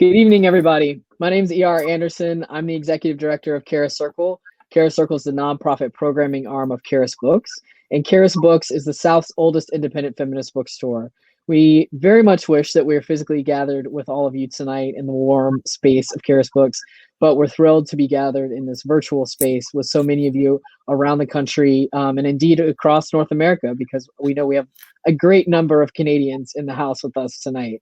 Good evening, everybody. My name is E.R. Anderson. I'm the executive director of Charis Circle. Charis Circle is the nonprofit programming arm of Charis Books, and Charis Books is the South's oldest independent feminist bookstore. We very much wish that we were physically gathered with all of you tonight in the warm space of Charis Books, but we're thrilled to be gathered in this virtual space with so many of you around the country and indeed across North America, because we know we have a great number of Canadians in the house with us tonight.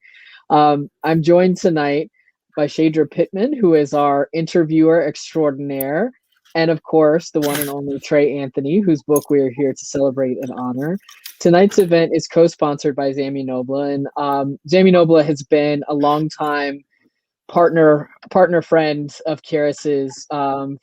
I'm joined tonight by Chadra Pittman, who is our interviewer extraordinaire, and of course, the one and only Trey Anthony, whose book we are here to celebrate and honor. Tonight's event is co-sponsored by ZAMI NOBLA, and ZAMI NOBLA has been a long-time partner friend of Charis's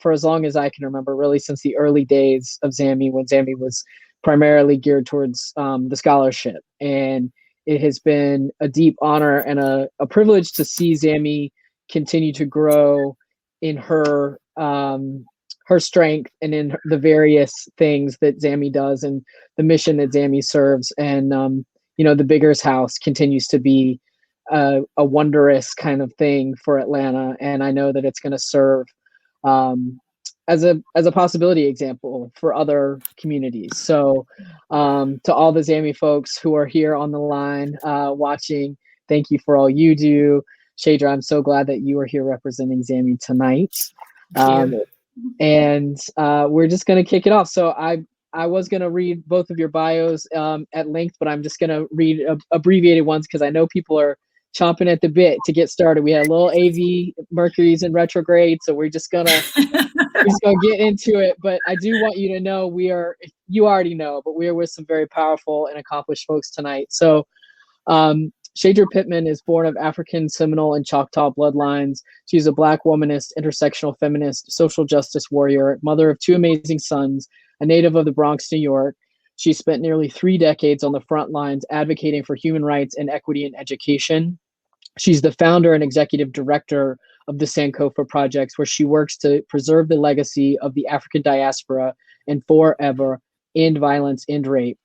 for as long as I can remember, really since the early days of ZAMI, when ZAMI was primarily geared towards the scholarship. And it has been a deep honor and a privilege to see ZAMI continue to grow in her strength and in the various things that ZAMI does and the mission that ZAMI serves. And, the Biggers House continues to be a wondrous kind of thing for Atlanta. And I know that it's going to serve as a possibility example for other communities. So to all the ZAMI folks who are here on the line watching, thank you for all you do. Chadra, I'm so glad that you are here representing ZAMI tonight. And we're just going to kick it off. So I was going to read both of your bios at length, but I'm just going to read abbreviated ones because I know people are chomping at the bit to get started. We had a little AV, Mercury's in retrograde, so we're just gonna get into it. But I do want you to know you already know, but we are with some very powerful and accomplished folks tonight. So Chadra Pittman is born of African, Seminole, and Choctaw bloodlines. She's a Black womanist, intersectional feminist, social justice warrior, mother of two amazing sons, a native of the Bronx, New York. She spent nearly 3 decades on the front lines advocating for human rights and equity in education. She's the founder and executive director of the Sankofa Projects, where she works to preserve the legacy of the African diaspora and forever end violence, end rape,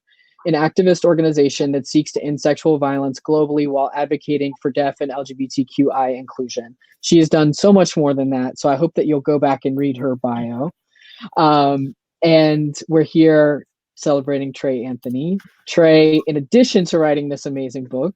an activist organization that seeks to end sexual violence globally while advocating for deaf and LGBTQI inclusion. She has done so much more than that, so I hope that you'll go back and read her bio. And we're here celebrating Trey Anthony. Trey, in addition to writing this amazing book,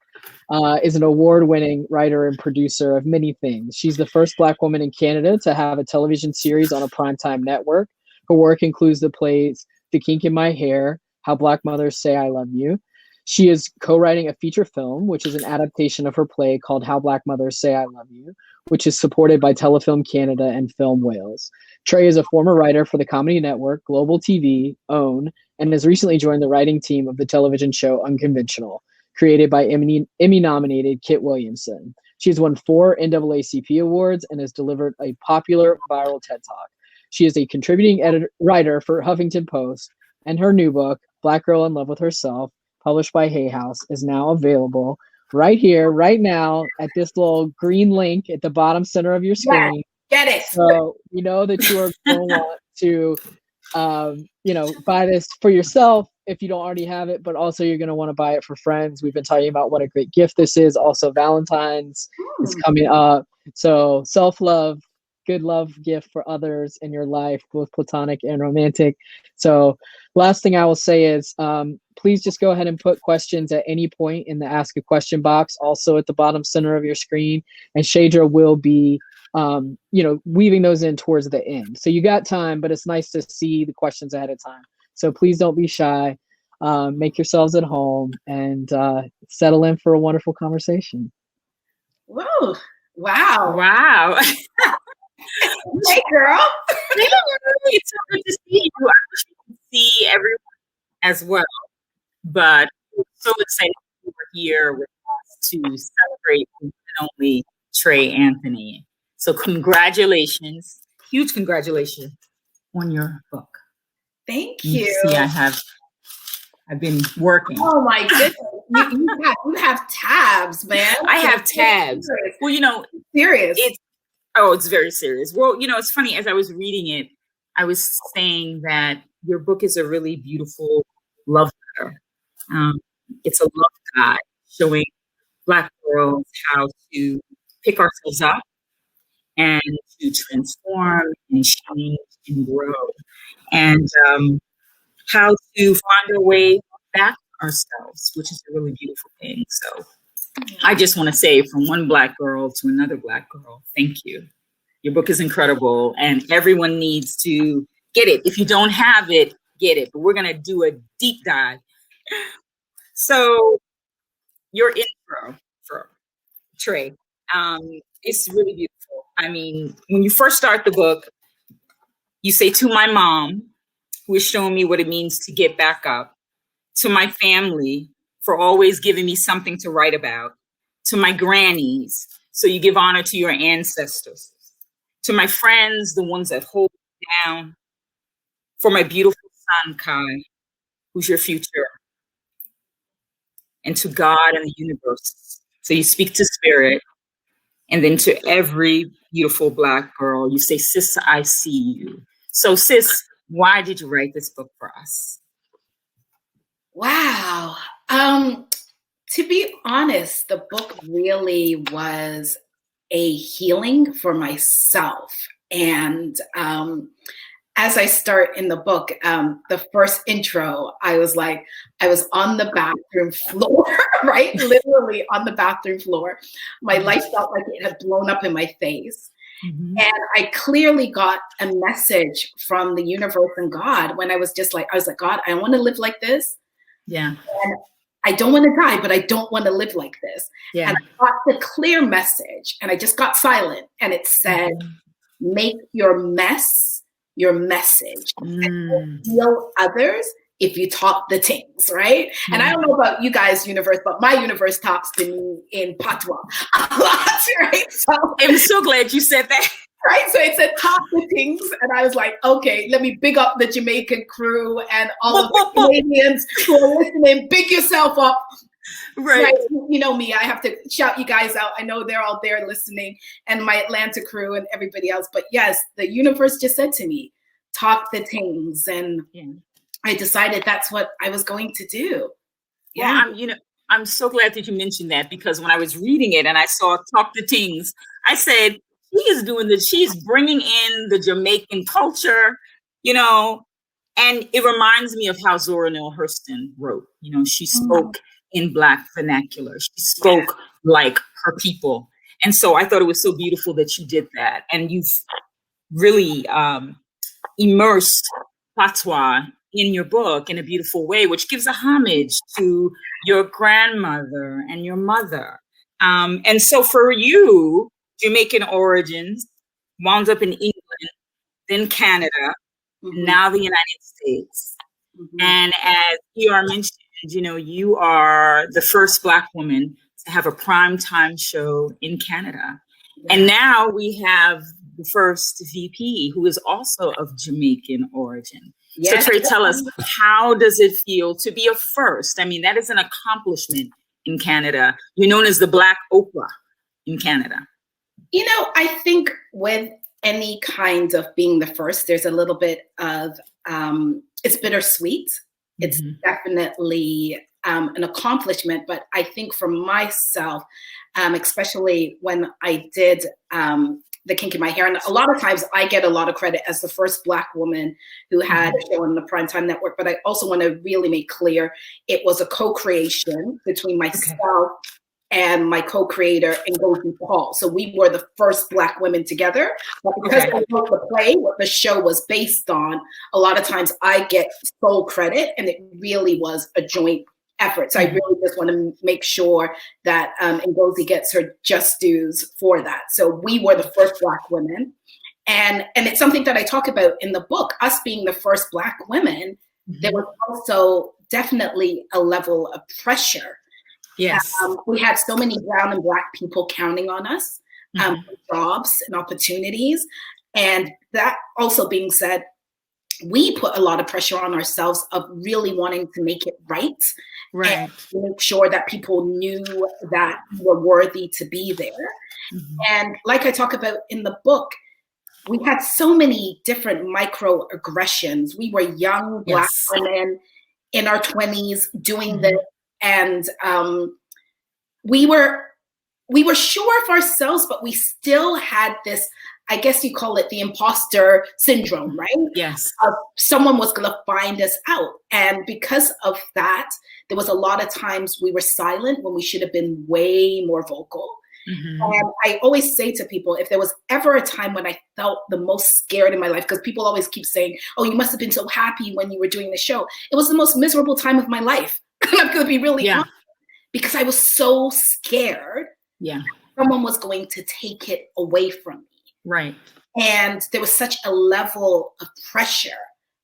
is an award-winning writer and producer of many things. She's the first Black woman in Canada to have a television series on a primetime network. Her work includes the plays The Kink in My Hair, How Black Mothers Say I Love You. She is co-writing a feature film, which is an adaptation of her play called How Black Mothers Say I Love You, which is supported by Telefilm Canada and Film Wales. Trey is a former writer for the Comedy Network, Global TV, OWN, and has recently joined the writing team of the television show Unconventional, created by Emmy-nominated Kit Williamson. She's won 4 NAACP awards and has delivered a popular viral TED Talk. She is a contributing writer for Huffington Post, and her new book, Black Girl in Love with Herself, published by Hay House, is now available right here, right now, at this little green link at the bottom center of your screen. Yeah, get it. So you know that you are going to want to buy this for yourself if you don't already have it, but also you're going to want to buy it for friends. We've been talking about what a great gift this is. Also, Valentine's is coming up. So self-love, good love gift for others in your life, both platonic and romantic. So last thing I will say is please just go ahead and put questions at any point in the ask a question box, also at the bottom center of your screen. And Chadra will be weaving those in towards the end. So you got time, but it's nice to see the questions ahead of time. So please don't be shy. Make yourselves at home and settle in for a wonderful conversation. Whoa. Wow. Wow. Hey, girl. It's so good to see you. I wish you could see everyone as well. But I'm so excited you were here with us to celebrate the one and only Trey Anthony. So congratulations, huge congratulations on your book. Thank you. See, I've been working. Oh my goodness. You have tabs, man. I have tabs. Well, serious. It's very serious. Well, it's funny, as I was reading it, I was saying that your book is a really beautiful love letter. It's a love guide showing Black girls how to pick ourselves up and to transform and change and grow, and how to find our way back to ourselves, which is a really beautiful thing. So I just want to say, from one Black girl to another Black girl, thank you. Your book is incredible, and everyone needs to get it. If you don't have it, get it. But we're going to do a deep dive. So your intro for Trey, it's really beautiful. I mean, when you first start the book, you say, to my mom, who is showing me what it means to get back up, to my family for always giving me something to write about, to my grannies, so you give honor to your ancestors, to my friends, the ones that hold me down, for my beautiful son, Kai, who's your future, and to God and the universe. So you speak to spirit, and then to every beautiful Black girl, you say, sis, I see you. So sis, why did you write this book for us? Wow. To be honest, the book really was a healing for myself. And as I start in the book, the first intro, I was on the bathroom floor, right? Literally on the bathroom floor. My life felt like it had blown up in my face. Mm-hmm. And I clearly got a message from the universe and God when I was like, God, I want to live like this. Yeah. And I don't want to die, but I don't want to live like this. Yeah. And I got the clear message, and I just got silent. And it said, make your mess your message. And heal others if you talk the things, right? Mm-hmm. And I don't know about you guys' universe, but my universe talks to me in patois a lot, right? So I'm so glad you said that. Right, so it said talk the things, and I was like, okay, let me big up the Jamaican crew and all of the Canadians who are listening. Big yourself up. Right. You know me, I have to shout you guys out. I know they're all there listening, and my Atlanta crew and everybody else. But yes, the universe just said to me, talk the things. And I decided that's what I was going to do. Yeah. Well, I'm so glad that you mentioned that, because when I was reading it and I saw talk the things, I said, she is doing this. She's bringing in the Jamaican culture, and it reminds me of how Zora Neale Hurston wrote. She spoke in Black vernacular. She spoke like her people. And so I thought it was so beautiful that you did that. And you've really immersed patois in your book in a beautiful way, which gives a homage to your grandmother and your mother. And so for you, Jamaican origins, wound up in England, then Canada, now the United States. And as ER mentioned, you are the first Black woman to have a primetime show in Canada. And now we have the first VP who is also of Jamaican origin. Yes. So Trey, tell us, how does it feel to be a first? I mean, that is an accomplishment in Canada. You're known as the Black Oprah in Canada. I think with any kind of being the first, there's a little bit of, it's bittersweet. It's definitely an accomplishment. But I think for myself, especially when I did the kink in my hair, and a lot of times I get a lot of credit as the first Black woman who had a show on the Primetime Network. But I also want to really make clear it was a co-creation between myself and my co-creator, Ngozi Paul. So we were the first Black women together. But because I wrote the play, what the show was based on, a lot of times I get sole credit, and it really was a joint effort. So I really just want to make sure that Ngozi gets her just dues for that. So we were the first Black women. And it's something that I talk about in the book, us being the first Black women. There was also definitely a level of pressure. Yes. We had so many brown and Black people counting on us for jobs and opportunities. And that also being said, we put a lot of pressure on ourselves of really wanting to make it right. And make sure that people knew that we were worthy to be there. And like I talk about in the book, we had so many different microaggressions. We were young Black women in our 20s doing this. And we were we were sure of ourselves, but we still had this, I guess you call it the imposter syndrome, right? Yes. Someone was going to find us out. And because of that, there was a lot of times we were silent when we should have been way more vocal. Mm-hmm. And I always say to people, if there was ever a time when I felt the most scared in my life, because people always keep saying, oh, you must have been so happy when you were doing the show. It was the most miserable time of my life. I'm going to be really honest, because I was so scared. Yeah. Someone was going to take it away from me. Right. And there was such a level of pressure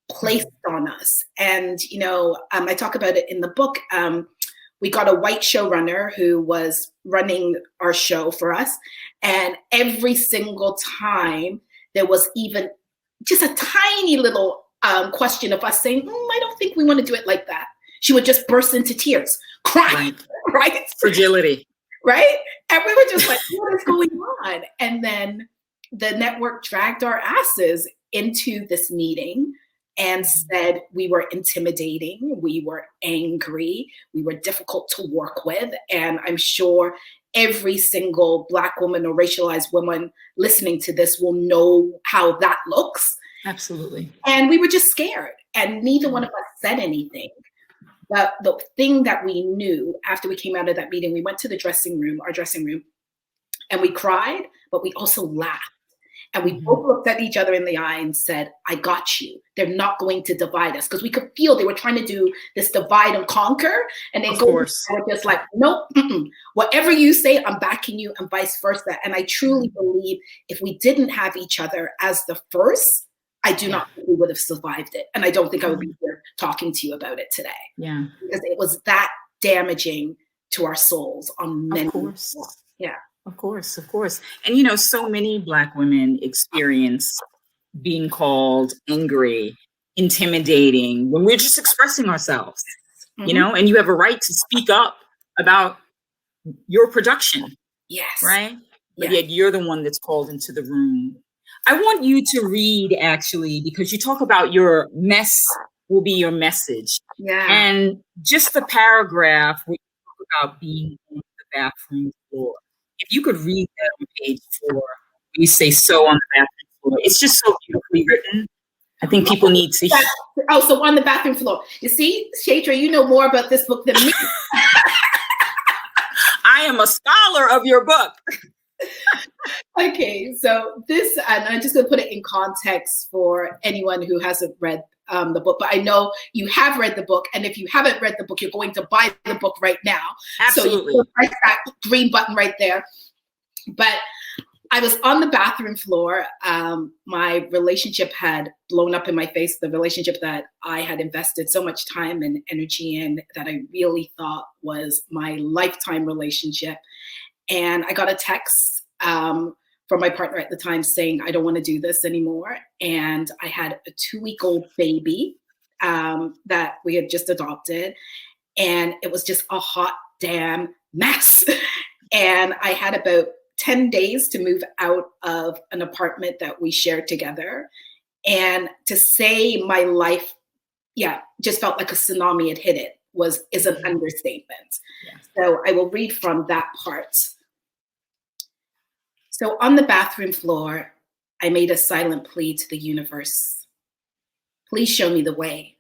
placed on us. And, you know, I talk about it in the book. We got a white showrunner who was running our show for us. And every single time there was even just a tiny little question of us saying, I don't think we want to do it like that. She would just burst into tears, crying, right? Fragility. Right? And we were just like, what is going on? And then the network dragged our asses into this meeting and said we were intimidating, we were angry, we were difficult to work with. And I'm sure every single Black woman or racialized woman listening to this will know how that looks. Absolutely. And we were just scared, and neither one of us said anything. But the thing that we knew after we came out of that meeting, we went to the our dressing room, and we cried, but we also laughed. And we both looked at each other in the eye and said, I got you. They're not going to divide us. Because we could feel they were trying to do this divide and conquer. And they were just like, nope, whatever you say, I'm backing you, and vice versa. And I truly believe if we didn't have each other as the first, I do not think we would have survived it. And I don't think I would be here talking to you about it today. Yeah. Because it was that damaging to our souls on many levels. Yeah. Of course, of course. And, you know, so many Black women experience being called angry, intimidating when we're just expressing ourselves, you know, and you have a right to speak up about your production. Yes. Right? But yet you're the one that's called into the room. I want you to read, actually, because you talk about your mess will be your message. Yeah. And just the paragraph where you talk about being on the bathroom floor. If you could read that on page 4, you say "so" on the bathroom floor. It's just so beautifully written. I think people need to hear. Oh, so on the bathroom floor. You see, Chadra, you know more about this book than me. I am a scholar of your book. Okay, so this, and I'm just going to put it in context for anyone who hasn't read the book, but I know you have read the book, and if you haven't read the book, you're going to buy the book right now. Absolutely. So you press that green button right there. But I was on the bathroom floor. My relationship had blown up in my face, the relationship that I had invested so much time and energy in, that I really thought was my lifetime relationship. And I got a text from my partner at the time saying, I don't want to do this anymore. And I had a 2-week-old baby that we had just adopted. And it was just a hot damn mess. And I had about 10 days to move out of an apartment that we shared together. And to say my life, just felt like a tsunami had hit it is an understatement. Yeah. So I will read from that part. So on the bathroom floor, I made a silent plea to the universe. Please show me the way.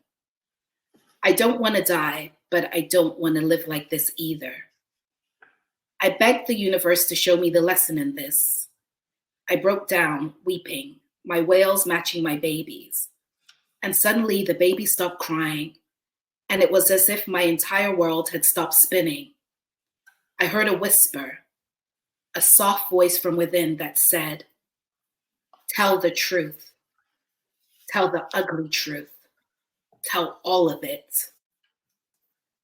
I don't want to die, but I don't want to live like this either. I begged the universe to show me the lesson in this. I broke down, weeping, my wails matching my baby's. And suddenly the baby stopped crying, and it was as if my entire world had stopped spinning. I heard a whisper, a soft voice from within that said, tell the truth. Tell the ugly truth. Tell all of it.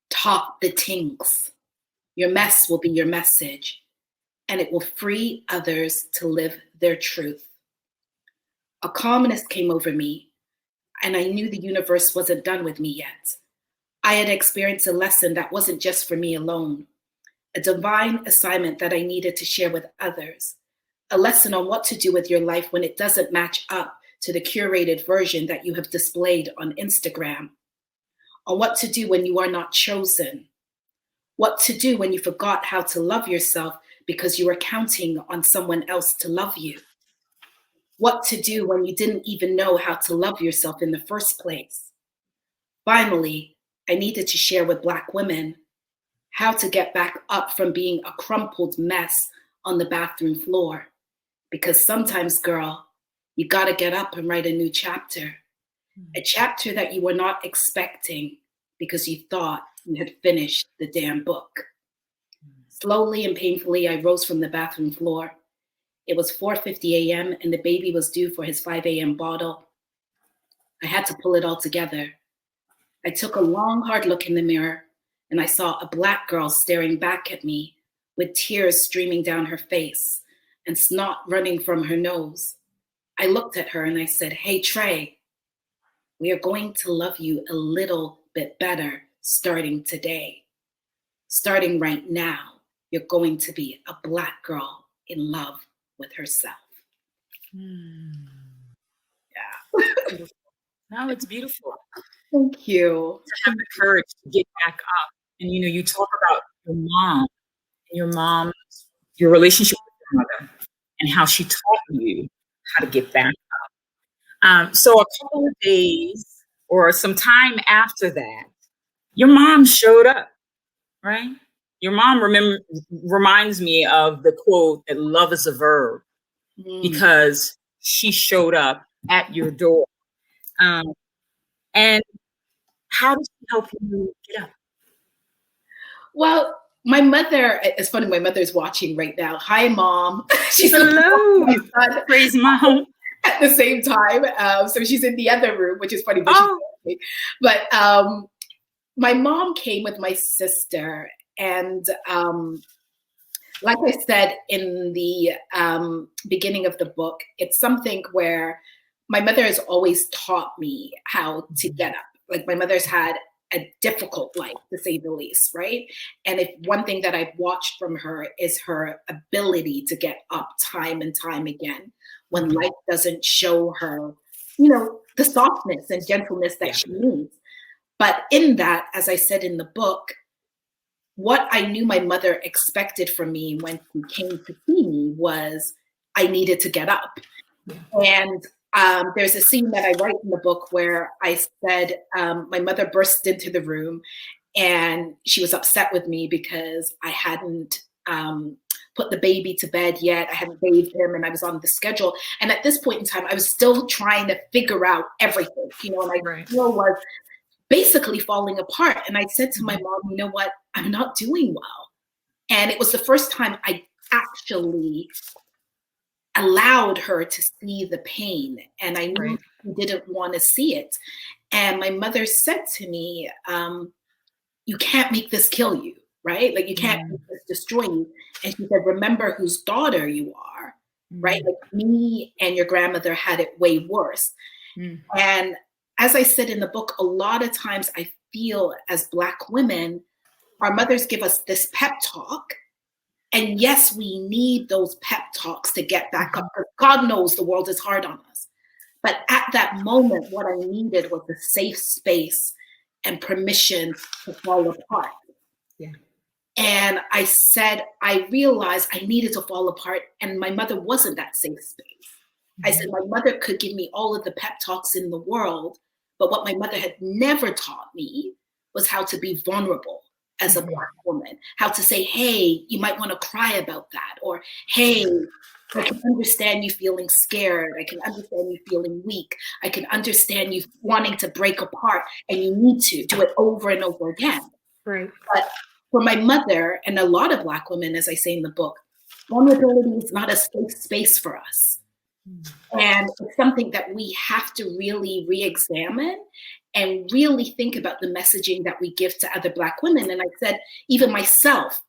Talk the things. Your mess will be your message, and it will free others to live their truth. A calmness came over me, and I knew the universe wasn't done with me yet. I had experienced a lesson that wasn't just for me alone, a divine assignment that I needed to share with others, a lesson on what to do with your life when it doesn't match up to the curated version that you have displayed on Instagram, on what to do when you are not chosen, what to do when you forgot how to love yourself because you were counting on someone else to love you. What to do when you didn't even know how to love yourself in the first place. Finally, I needed to share with Black women how to get back up from being a crumpled mess on the bathroom floor. Because sometimes, girl, you gotta get up and write a new chapter. A chapter that you were not expecting because you thought you had finished the damn book. Slowly and painfully, I rose from the bathroom floor. It was 4:50 a.m. and the baby was due for his 5 a.m. bottle. I had to pull it all together. I took a long, hard look in the mirror and I saw a Black girl staring back at me with tears streaming down her face and snot running from her nose. I looked at her and I said, "Hey, Trey, we are going to love you a little bit better starting today. Starting right now, you're going to be a Black girl in love with herself." Yeah. No, it's beautiful. Thank you. To have the courage to get back up. And, you know, you talk about your mom, your relationship with your mother, and how she taught you how to get back up. So a couple of days or some time after that, your mom showed up, right? Your mom reminds me of the quote that love is a verb, because she showed up at your door. And how did she help you get up? Well, my mother, it's funny, my mother's watching right now. Hi, Mom. She's hello. Praise Mom. At the same time. So she's in the other room, which is funny. But, my mom came with my sister. And like I said in the beginning of the book, it's something where my mother has always taught me how to get up. Like my mother's had a difficult life, to say the least, right? And if one thing that I've watched from her is her ability to get up time and time again when life doesn't show her, you know, the softness and gentleness that she needs. But in that, as I said in the book, what I knew my mother expected from me when she came to see me was I needed to get up. And there's a scene that I write in the book where I said my mother burst into the room and she was upset with me because I hadn't put the baby to bed yet. I hadn't bathed him and I was on the schedule. And at this point in time, I was still trying to figure out everything, you know, and I still was basically falling apart. And I said to my mom, you know what, I'm not doing well. And it was the first time I actually allowed her to see the pain. And I knew she didn't want to see it. And my mother said to me, you can't make this kill you, right? Like you can't make this destroy you. And she said, remember whose daughter you are, right? Like me and your grandmother had it way worse. And as I said in the book, a lot of times I feel as Black women, our mothers give us this pep talk. And yes, we need those pep talks to get back up, because God knows the world is hard on us. But at that moment, what I needed was a safe space and permission to fall apart. And I said, I realized I needed to fall apart, and my mother wasn't that safe space. I said, my mother could give me all of the pep talks in the world, but what my mother had never taught me was how to be vulnerable as a Black woman, how to say, hey, you might want to cry about that, or hey, I can understand you feeling scared. I can understand you feeling weak. I can understand you wanting to break apart, and you need to do it over and over again. But for my mother and a lot of Black women, as I say in the book, vulnerability is not a safe space for us. And it's something that we have to really re-examine and really think about the messaging that we give to other Black women. And I said, even myself,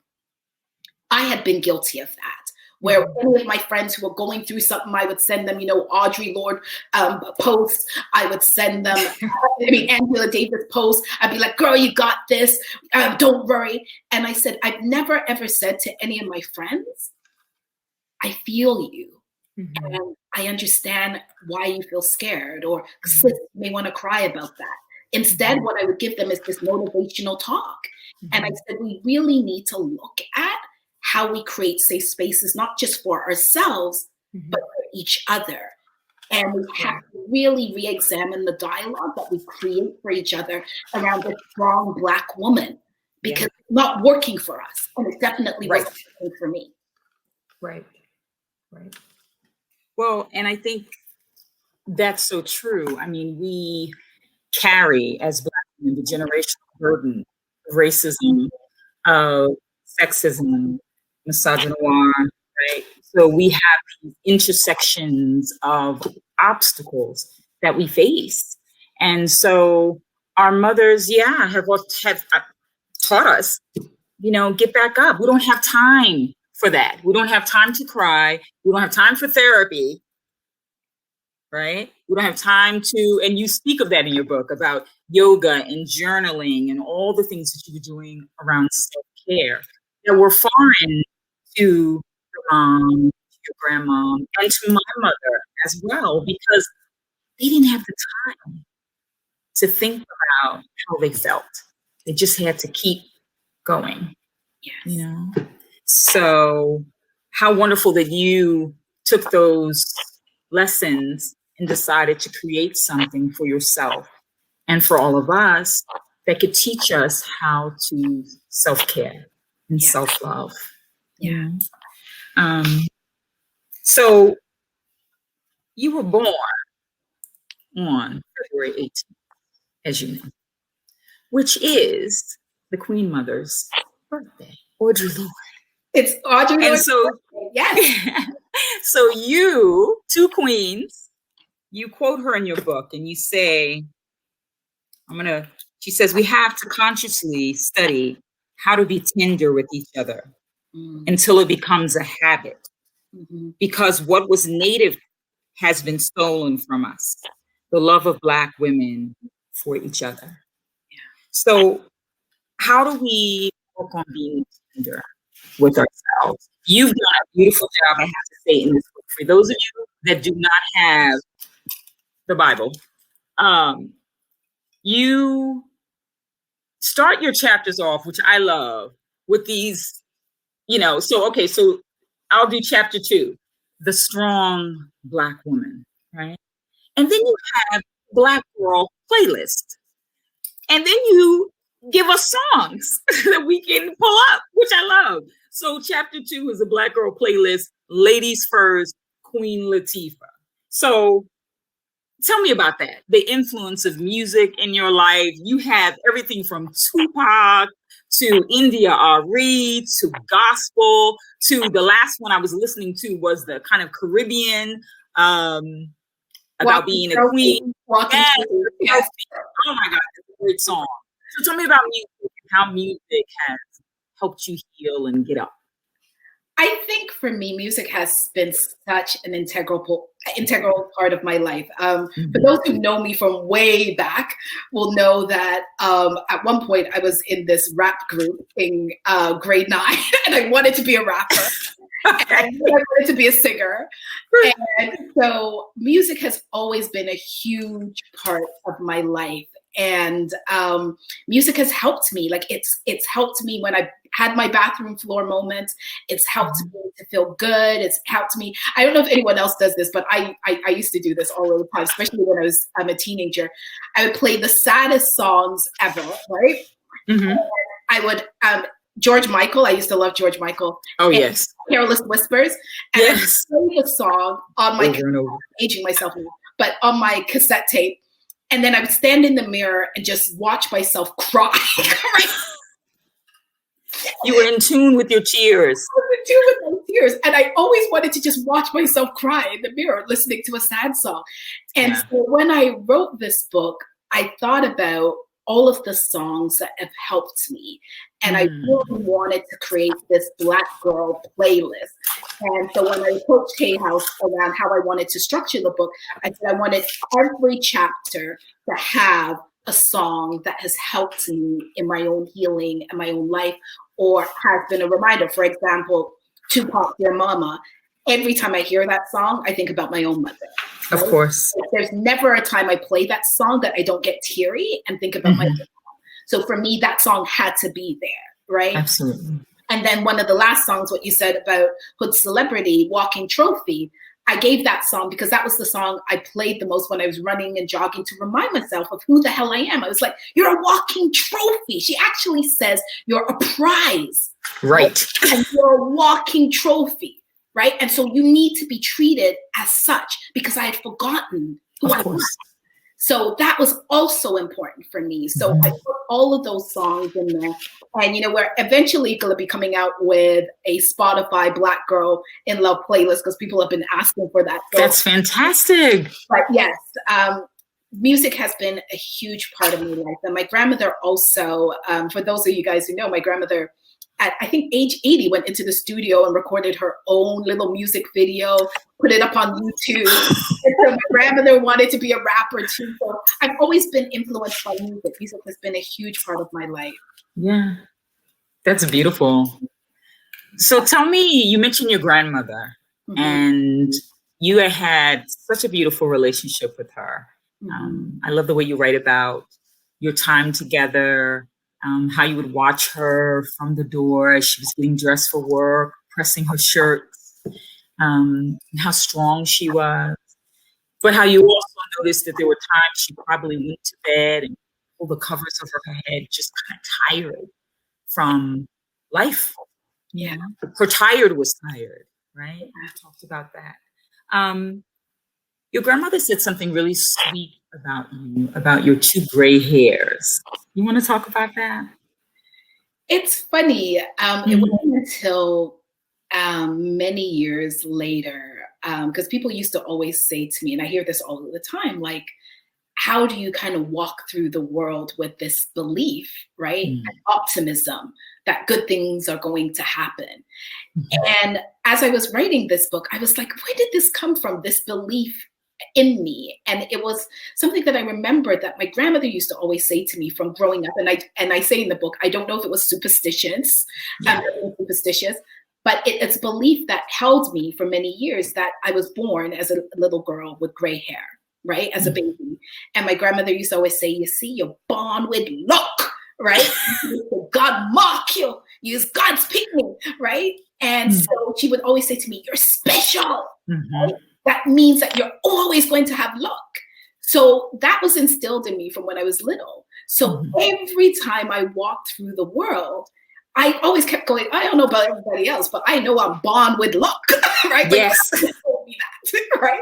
I had been guilty of that, where any of my friends who were going through something, I would send them, you know, Audre Lorde posts. I would send them, Angela Davis posts. I'd be like, girl, you got this. Don't worry. And I said, I've never, ever said to any of my friends, I feel you. And I understand why you feel scared, or sis, you may want to cry about that. Instead, what I would give them is this motivational talk. And I said, we really need to look at how we create safe spaces, not just for ourselves, but for each other. And we have to really re-examine the dialogue that we create for each other around the strong Black woman, because it's not working for us. And it definitely wasn't working for me. Right. Well, and I think that's so true. I mean, we carry as Black women the generational burden of racism, sexism, misogyny, right? So we have these intersections of obstacles that we face. And so our mothers, have taught us, get back up. We don't have time for that. We don't have time to cry. We don't have time for therapy, right? We don't have time to, and you speak of that in your book about yoga and journaling and all the things that you were doing around self-care that were foreign to your mom, to your grandma, and to my mother as well, because they didn't have the time to think about how they felt. They just had to keep going. Yes. So how wonderful that you took those lessons and decided to create something for yourself and for all of us that could teach us how to self-care and self-love. Yeah. So you were born on February 18th, as you know, which is the Queen Mother's birthday, Audre Lorde. It's Audre Lorde. And so, so you, two queens, you quote her in your book and you say, she says, we have to consciously study how to be tender with each other until it becomes a habit. Because what was native has been stolen from us, the love of Black women for each other. So how do we work on being tender with ourselves? You've done a beautiful job, I have to say, in this book. For those of you that do not have the Bible, you start your chapters off, which I love, with these, so I'll do chapter 2, the strong Black woman, right? And then you have Black Girl playlist. And then you give us songs that we can pull up, which I love. So chapter 2 is a Black Girl playlist, Ladies First, Queen Latifah. So tell me about that, the influence of music in your life. You have everything from Tupac to India Ari to gospel to the last one I was listening to was the kind of Caribbean about being a queen. Yes. Oh my God, it's a great song. So tell me about music, how music has helped you heal and get up. I think for me, music has been such an integral part of my life. For those who know me from way back will know that at one point I was in this rap group in grade 9 and I wanted to be a rapper. And I wanted to be a singer. And so music has always been a huge part of my life. And music has helped me. Like it's helped me when I had my bathroom floor moments. It's helped me to feel good. It's helped me. I don't know if anyone else does this, but I used to do this all the time, especially when I was a teenager. I would play the saddest songs ever, right? I would George Michael. I used to love George Michael. Oh, yes. Careless Whispers. And I would play the song on my aging myself now, but on my cassette tape. And then I would stand in the mirror and just watch myself cry. You were in tune with your tears. I was in tune with my tears. And I always wanted to just watch myself cry in the mirror, listening to a sad song. And so when I wrote this book, I thought about all of the songs that have helped me. And I really wanted to create this Black Girl playlist. And so when I approached Hay House around how I wanted to structure the book, I said I wanted every chapter to have a song that has helped me in my own healing and my own life, or has been a reminder. For example, Tupac, Dear Mama. Every time I hear that song, I think about my own mother. Right? Of course. There's never a time I play that song that I don't get teary and think about my mom. So for me, that song had to be there, right? Absolutely. And then one of the last songs, what you said about Hood Celebrity, Walking Trophy, I gave that song because that was the song I played the most when I was running and jogging to remind myself of who the hell I am. I was like, you're a walking trophy. She actually says you're a prize. Right. And you're a walking trophy, right? And so you need to be treated as such because I had forgotten who I was. So that was also important for me. So I put all of those songs in there. And, you know, we're eventually going to be coming out with a Spotify Black Girl in Love playlist because people have been asking for that. So, that's fantastic. but yes, music has been a huge part of my life. And my grandmother also, for those of you guys who know, my grandmother at, I think, age 80, went into the studio and recorded her own little music video, put it up on YouTube. And so my grandmother wanted to be a rapper too. So I've always been influenced by music. Music has been a huge part of my life. Yeah, that's beautiful. So tell me, you mentioned your grandmother, and you had such a beautiful relationship with her. I love the way you write about your time together, how you would watch her from the door as she was getting dressed for work, pressing her shirts, how strong she was. But how you also noticed that there were times she probably went to bed and pulled the covers over her head, just kind of tired from life. Yeah. Her tired was tired, right? We talked about that. Your grandmother said something really sweet about you, about your 2 gray hairs. You want to talk about that? It's funny. It wasn't until many years later, because people used to always say to me, and I hear this all the time, like, how do you kind of walk through the world with this belief, right? And optimism that good things are going to happen. And as I was writing this book, I was like, where did this come from, this belief in me? And it was something that I remembered that my grandmother used to always say to me from growing up. And I say in the book, I don't know if it was superstitious, but it's a belief that held me for many years that I was born as a little girl with gray hair, right? As a baby. And my grandmother used to always say, you see, you're born with luck, right? God mark you. Use God's Pittman, right? And so she would always say to me, you're special. Right? That means that you're always going to have luck. So that was instilled in me from when I was little. So every time I walked through the world, I always kept going, I don't know about everybody else, but I know I'm born with luck, right? Yes. Like, told me that, right?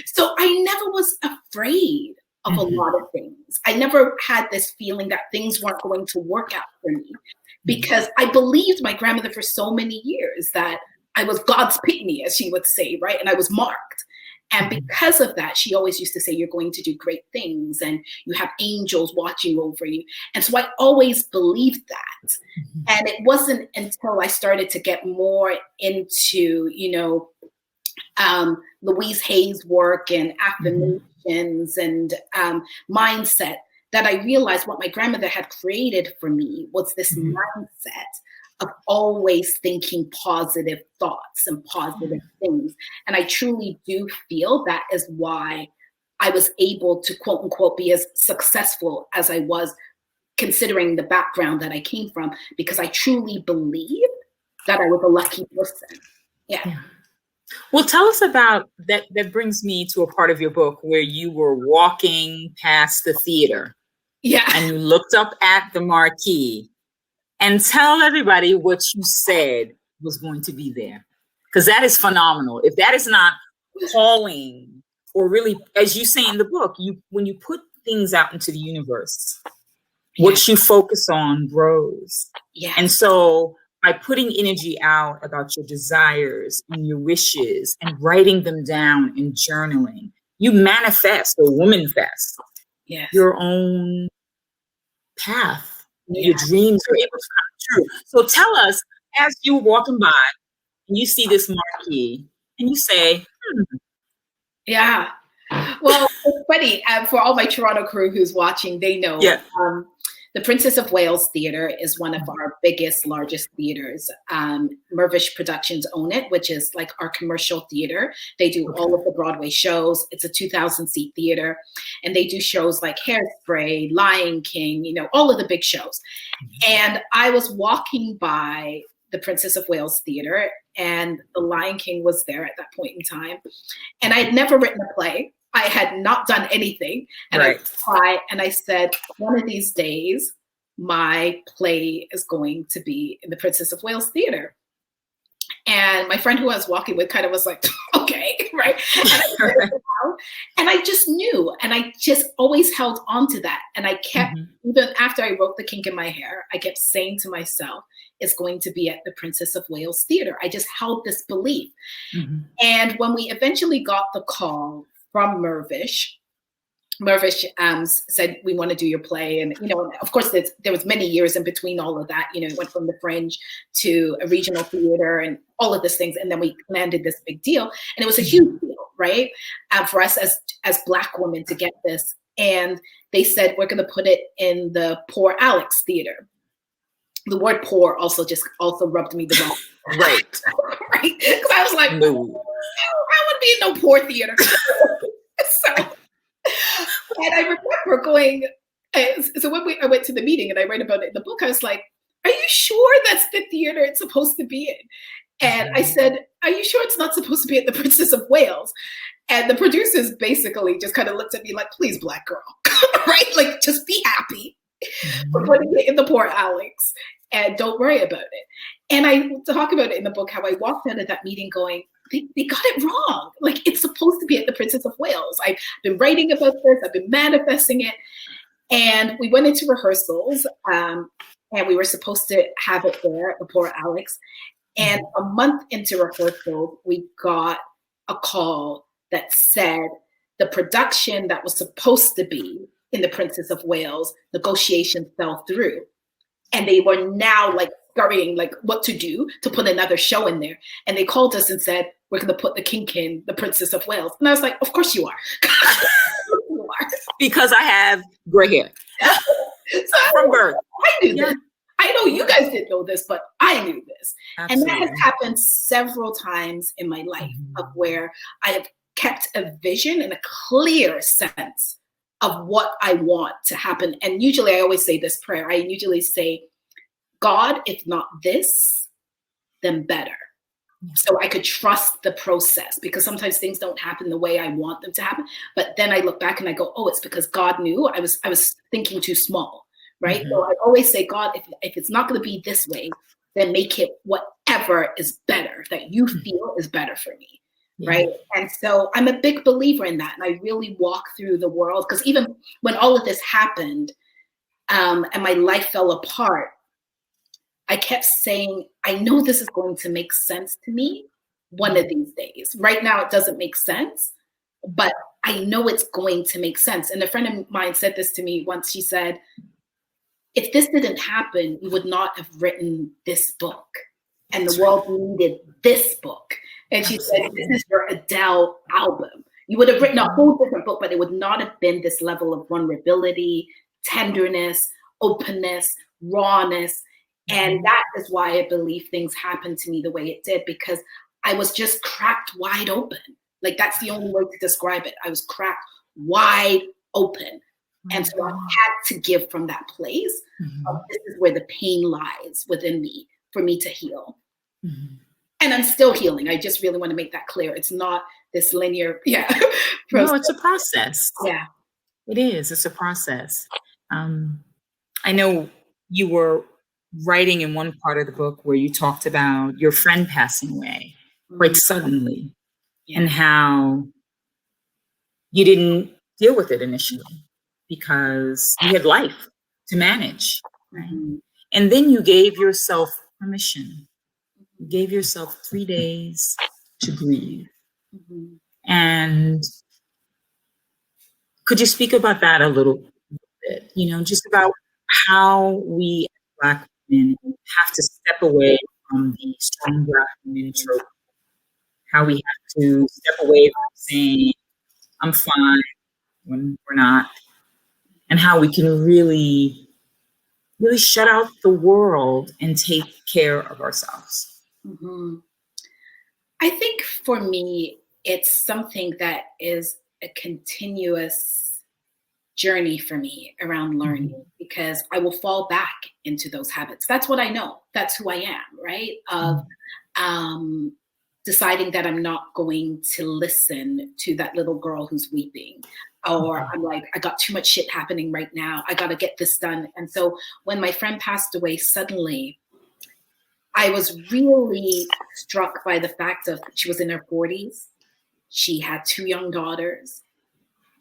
So I never was afraid of a lot of things. I never had this feeling that things weren't going to work out for me because I believed my grandmother for so many years that I was God's pygmy, as she would say, right? And I was marked. And because of that, she always used to say, you're going to do great things and you have angels watching over you. And so I always believed that. And it wasn't until I started to get more into, you know, Louise Hay's work and affirmations and mindset that I realized what my grandmother had created for me was this mindset of always thinking positive thoughts and positive things. And I truly do feel that is why I was able to, quote unquote, be as successful as I was, considering the background that I came from, because I truly believe that I was a lucky person. Yeah. Well, tell us about that. That brings me to a part of your book where you were walking past the theater. Yeah. And you looked up at the marquee. And tell everybody what you said was going to be there. Because that is phenomenal. If that is not calling, or really, as you say in the book, when you put things out into the universe, what you focus on grows. Yeah. And so by putting energy out about your desires and your wishes and writing them down and journaling, you manifest or womanifest your own path. Your dreams are able to come true. So tell us, as you're walking by and you see this marquee and you say, Yeah. Well, it's funny. For all my Toronto crew who's watching, they know. The Princess of Wales Theatre is one of our biggest, largest theaters. Mirvish Productions own it, which is like our commercial theater. They do all of the Broadway shows. It's a 2,000-seat theater. And they do shows like Hairspray, Lion King, you know, all of the big shows. And I was walking by the Princess of Wales Theater, and The Lion King was there at that point in time. And I had never written a play. I had not done anything. And I cried and I said, one of these days, my play is going to be in the Princess of Wales Theater. And my friend who I was walking with kind of was like, okay, right? And I just knew, and I just always held on to that. And I kept, even after I wrote The Kink in My Hair, I kept saying to myself, it's going to be at the Princess of Wales Theater. I just held this belief. And when we eventually got the call from Mervish said, we want to do your play. And, you know, of course, there was many years in between all of that. You know, it went from the Fringe to a regional theater and all of these things. And then we landed this big deal. And it was a huge deal, right? For us as Black women to get this. And they said, we're going to put it in the Poor Alex Theater. The word poor also rubbed me the wrong. Right. Right? Because I was like, no, I wouldn't be in no poor theater. And I remember going, so when I went to the meeting and I read about it in the book, I was like, are you sure that's the theater it's supposed to be in? And I said, are you sure it's not supposed to be at the Princess of Wales? And the producers basically just kind of looked at me like, please, Black girl, right? Like, just be happy. We're putting it in the Poor Alex and don't worry about it. And I talk about it in the book, how I walked out of that meeting going, they got it wrong. Like, it's supposed to be at the Princess of Wales. I've been writing about this. I've been manifesting it. And we went into rehearsals and we were supposed to have it there at the Poor Alex. And a month into rehearsal, we got a call that said the production that was supposed to be in the Princess of Wales, negotiations fell through. And they were now like scurrying, like what to do to put another show in there. And they called us and said, we're going to put the Kink in the Princess of Wales. And I was like, of course you are. You are. Because I have gray hair. So from birth. I knew this. I know you guys didn't know this, but I knew this. Absolutely. And that has happened several times in my life of where I have kept a vision and a clear sense of what I want to happen. And usually I always say this prayer. I usually say, God, if not this, then better. So I could trust the process, because sometimes things don't happen the way I want them to happen. But then I look back and I go, oh, it's because God knew I was thinking too small, right? So I always say, God, if it's not going to be this way, then make it whatever is better, that you feel is better for me. Right. And so I'm a big believer in that. And I really walk through the world, because even when all of this happened and my life fell apart, I kept saying, I know this is going to make sense to me one of these days. Right now, it doesn't make sense, but I know it's going to make sense. And a friend of mine said this to me once. She said, if this didn't happen, you would not have written this book. And the world needed this book. And she said, this is your Adele album. You would have written a whole different book, but it would not have been this level of vulnerability, tenderness, openness, rawness. And that is why I believe things happened to me the way it did, because I was just cracked wide open. Like, that's the only way to describe it. I was cracked wide open. And so I had to give from that place. This is where the pain lies within me for me to heal. And I'm still healing. I just really want to make that clear. It's not this linear, process. No, it's a process. Yeah. It is. It's a process. I know you were writing in one part of the book where you talked about your friend passing away quite suddenly, and how you didn't deal with it initially because you had life to manage. Right? And then you gave yourself permission. You gave yourself 3 days to breathe. And could you speak about that a little bit? You know, just about how we as Black women have to step away from the strong Black women trope. How we have to step away from saying, I'm fine when we're not. And how we can really shut out the world and take care of ourselves. I think for me, it's something that is a continuous journey for me around learning, because I will fall back into those habits. That's what I know. That's who I am, right? Of deciding that I'm not going to listen to that little girl who's weeping, or I'm like, I got too much shit happening right now. I got to get this done. And so when my friend passed away suddenly, I was really struck by the fact of she was in her 40s. She had 2 young daughters.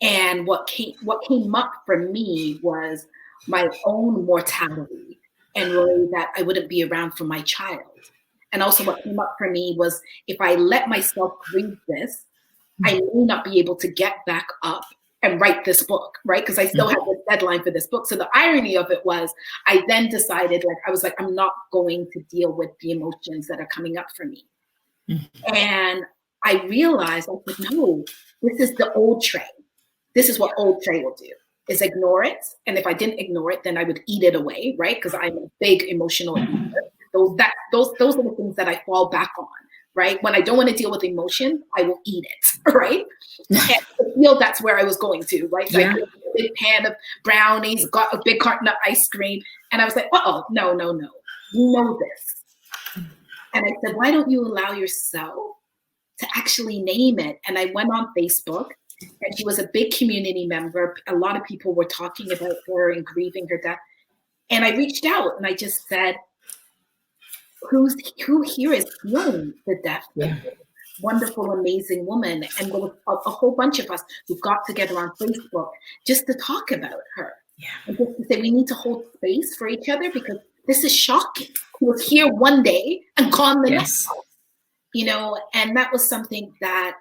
And what came up for me was my own mortality and worry that I wouldn't be around for my child. And also what came up for me was, if I let myself grieve this, I may not be able to get back up and write this book, right? Because I still have the deadline for this book. So the irony of it was, I then decided, I was like, I'm not going to deal with the emotions that are coming up for me. And I realized, I said, no, this is the old Trey. This is what old Trey will do, is ignore it. And if I didn't ignore it, then I would eat it away, right? Because I'm a big emotional eater. Those are the things that I fall back on, right? When I don't want to deal with emotion, I will eat it, right? And I feel that's where I was going to, right? So I put a big pan of brownies, got a big carton of ice cream, and I was like, no. You know this. And I said, why don't you allow yourself to actually name it? And I went on Facebook, and she was a big community member. A lot of people were talking about her and grieving her death. And I reached out and I just said, who here is feeling the death of this wonderful, amazing woman? And there was a whole bunch of us who got together on Facebook just to talk about her. And just to say, we need to hold space for each other, because this is shocking. Who was here one day and gone the next, and that was something that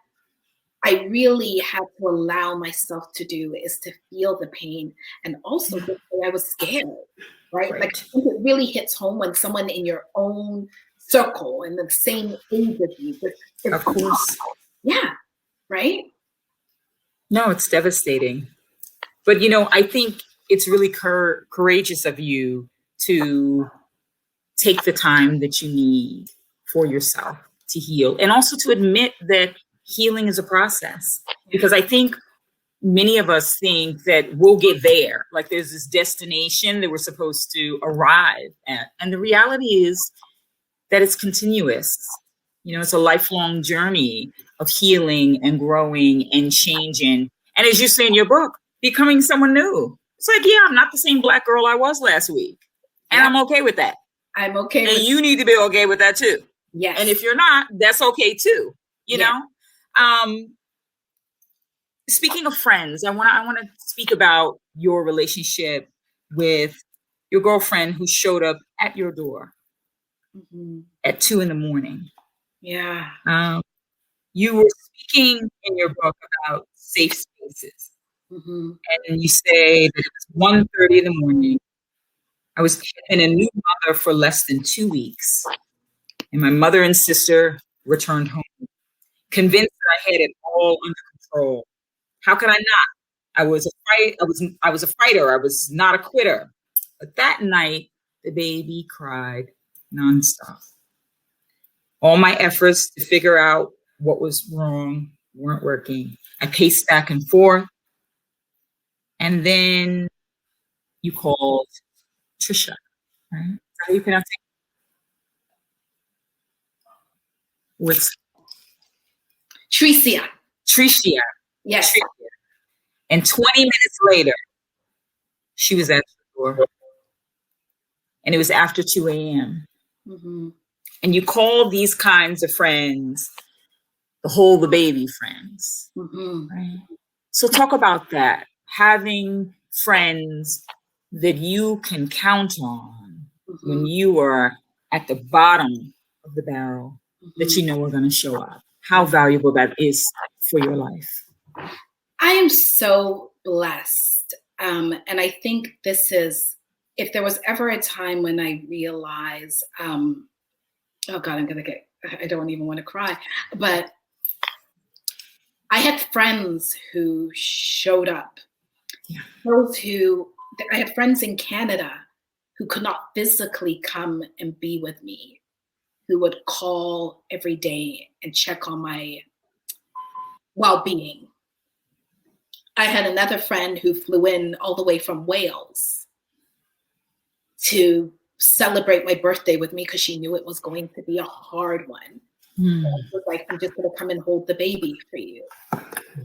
I really had to allow myself to do, is to feel the pain. And also I was scared, right? Like, I think it really hits home when someone in your own circle and the same age as you. Of course. Yeah. Right? No, it's devastating. But, I think it's really courageous of you to take the time that you need for yourself to heal, and also to admit that healing is a process. Because I think many of us think that we'll get there, like there's this destination that we're supposed to arrive at. And the reality is that it's continuous. It's a lifelong journey of healing and growing and changing. And as you say in your book, becoming someone new. It's like, I'm not the same Black girl I was last week. And I'm okay with that. I'm okay. And you need to be okay with that too. Yes. And if you're not, that's okay too. You know? Speaking of friends, I want to speak about your relationship with your girlfriend who showed up at your door at 2 a.m. Yeah. You were speaking in your book about safe spaces. And you say that it was 1:30 in the morning. I was been a new mother for less than 2 weeks. And my mother and sister returned home, convinced that I had it all under control. How could I not? I was a fighter. I was not a quitter. But that night, the baby cried nonstop. All my efforts to figure out what was wrong weren't working. I paced back and forth. And then you called Trisha, right? Is that how you pronounce it? What's Tricia. Yes. Tricia. And 20 minutes later, she was at the door. And it was after 2 a.m. And you call these kinds of friends the hold the baby friends. Right? So talk about that. Having friends that you can count on when you are at the bottom of the barrel, that you know are going to show up. How valuable that is for your life. I am so blessed. And I think this is, if there was ever a time when I realized, oh God, I don't even want to cry, but I had friends who showed up. I had friends in Canada who could not physically come and be with me, who would call every day and check on my well-being. I had another friend who flew in all the way from Wales to celebrate my birthday with me because she knew it was going to be a hard one. It was like, I'm just going to come and hold the baby for you.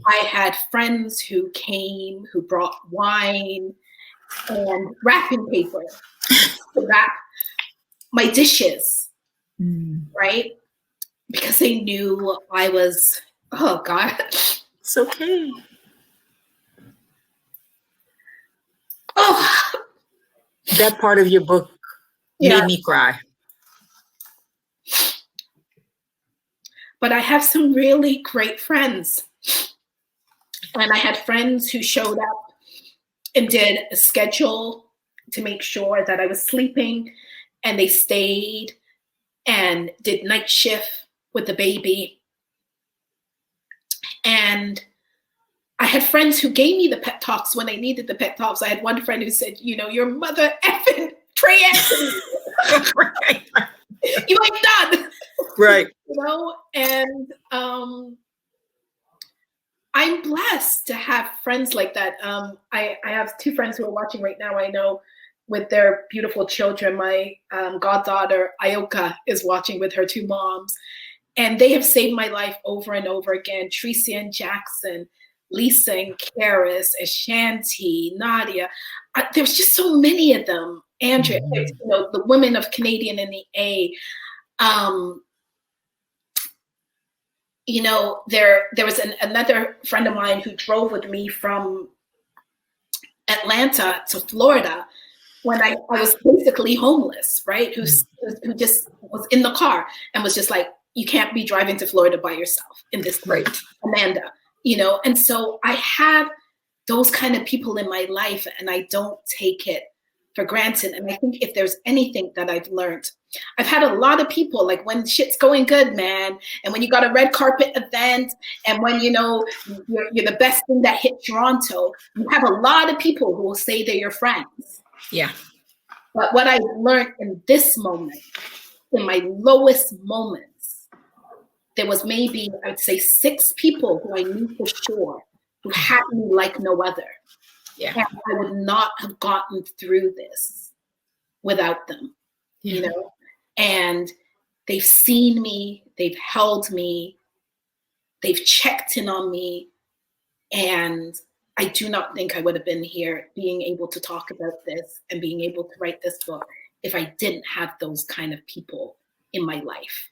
I had friends who came, who brought wine and wrapping paper to wrap my dishes, right? Because they knew I was, oh God. It's okay. Oh. That part of your book made me cry. But I have some really great friends. And I had friends who showed up and did a schedule to make sure that I was sleeping, and they stayed and did night shift with the baby. And I had friends who gave me the pep talks when I needed the pep talks. I had one friend who said, you know, your mother effing Trey Anthony. You ain't done. Right. You know, and I'm blessed to have friends like that. I have two friends who are watching right now. I know with their beautiful children. My goddaughter, Ioka, is watching with her two moms. And they have saved my life over and over again. Tracy and Jackson, Lisa and Charis, Ashanti, Nadia. There's just so many of them. Andrea, you know, the women of Canadian in the A. You know, there was another friend of mine who drove with me from Atlanta to Florida when I was basically homeless, right? Who just was in the car and was just like, you can't be driving to Florida by yourself in this place, Amanda, you know? And so I have those kind of people in my life, and I don't take it for granted. And I think if there's anything that I've learned, I've had a lot of people, like when shit's going good, man, and when you got a red carpet event, and when, you know, you're the best thing that hit Toronto, you have a lot of people who will say they're your friends. Yeah. But what I learned in this moment, in my lowest moments, there was maybe, I'd say 6 people who I knew for sure who had me like no other. Yeah. And I would not have gotten through this without them, you know? And they've seen me, they've held me, they've checked in on me. And I do not think I would have been here being able to talk about this and being able to write this book if I didn't have those kind of people in my life.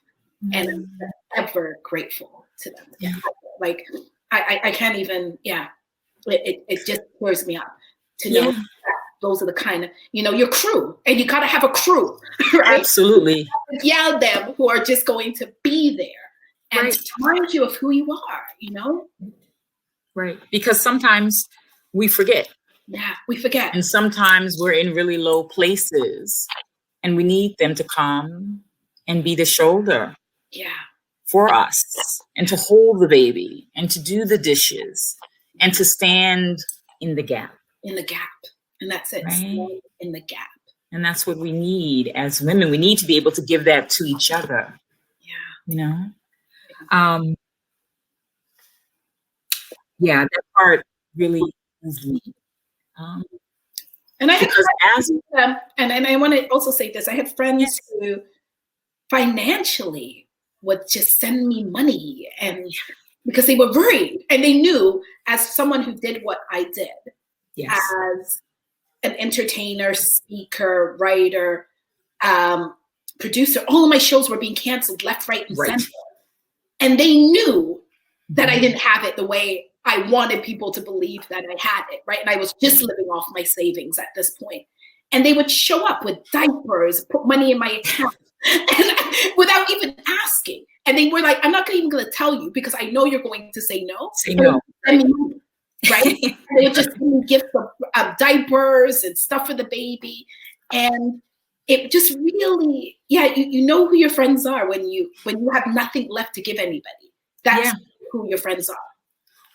And I'm ever grateful to them. Yeah. Like, I can't even, it just tears me up to know that those are the kind of, you know, your crew, and you got to have a crew, right? Absolutely. Yeah, them who are just going to be there and to remind you of who you are, you know? Right. Because sometimes we forget. Yeah, we forget. And sometimes we're in really low places and we need them to come and be the shoulder for us, and to hold the baby, and to do the dishes, and to stand in the gap. In the gap. And that's it. Right? In the gap. And that's what we need as women. We need to be able to give that to each other. Yeah. You know? Yeah, that part really moved me. And I had friends, and I want to also say this. I had friends who financially would just send me money, and because they were worried, and they knew, as someone who did what I did, as an entertainer, speaker, writer, producer, all of my shows were being canceled left, right, and center. And they knew that I didn't have it the way I wanted people to believe that I had it, right? And I was just living off my savings at this point. And they would show up with diapers, put money in my account, and without even asking. And they were like, I'm not even going to tell you because I know you're going to say no. Say no. Right? And they would just give me gifts of diapers and stuff for the baby. And it just really, you know who your friends are when you have nothing left to give anybody. That's who your friends are.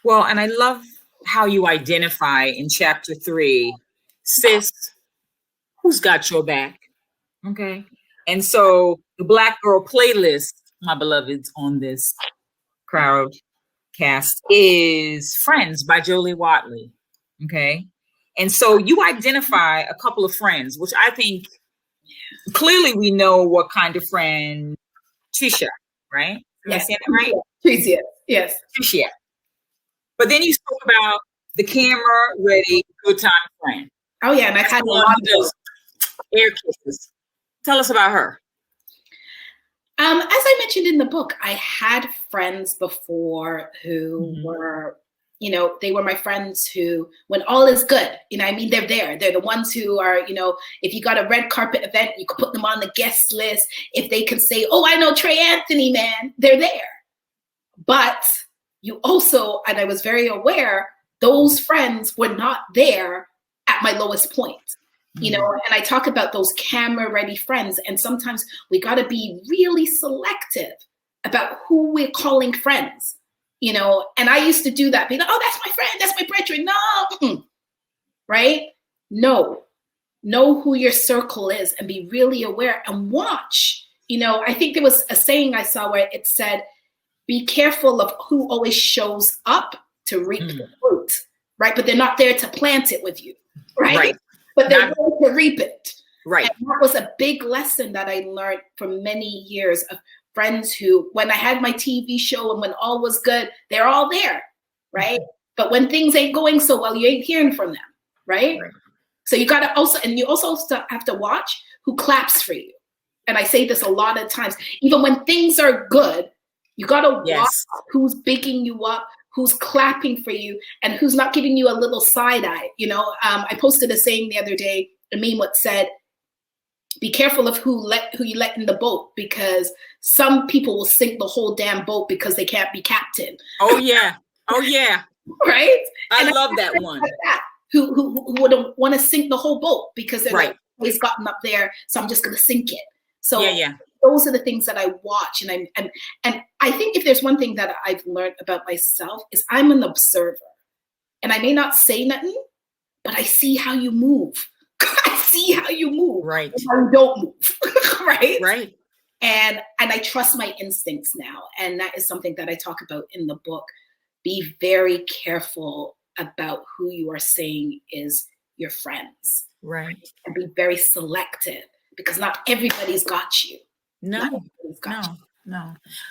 Well, and I love how you identify in chapter 3, sis, who's got your back? Okay. And so the Black Girl playlist, my beloveds on this crowd, podcast is Friends by Jolie Watley. Okay. And so you identify a couple of friends, which I think clearly we know what kind of friend Trisha, right? Am I saying that right? Tricia, yes. Trisha. But then you spoke about the camera ready, good time friend. Oh yeah, and I've had a lot of those. Air kisses. Tell us about her. As I mentioned in the book, I had friends before who were, you know, they were my friends who, when all is good, you know, I mean, they're there. They're the ones who are, you know, if you got a red carpet event, you could put them on the guest list. If they can say, oh, I know Trey Anthony, man, they're there. But you also, and I was very aware, those friends were not there at my lowest point. You know, and I talk about those camera ready friends. And sometimes we got to be really selective about who we're calling friends, you know, and I used to do that. Be like, oh, that's my friend. That's my brethren. No, right? No, know who your circle is and be really aware and watch. You know, I think there was a saying I saw where it said, be careful of who always shows up to reap the fruit, right? But they're not there to plant it with you, right? But they're going to reap it. Right. And that was a big lesson that I learned from many years of friends who, when I had my TV show and when all was good, they're all there, right? But when things ain't going so well, you ain't hearing from them, right? So you got to also, and you also have to watch who claps for you. And I say this a lot of times, even when things are good, you got to watch who's bigging you up, who's clapping for you, and who's not giving you a little side eye. You know, I posted a saying the other day, a meme what said, be careful of who you let in the boat, because some people will sink the whole damn boat because they can't be captain. Oh yeah. Oh yeah. Right? I love that one. Like that, who would want to sink the whole boat because they're like, always gotten up there, so I'm just gonna sink it. So those are the things that I watch, and I think if there's one thing that I've learned about myself is I'm an observer, and I may not say nothing, but I see how you move. I see how you move, right? How you don't move, right? Right. And I trust my instincts now, and that is something that I talk about in the book. Be very careful about who you are saying is your friends, right? And be very selective, because not everybody's got you. No.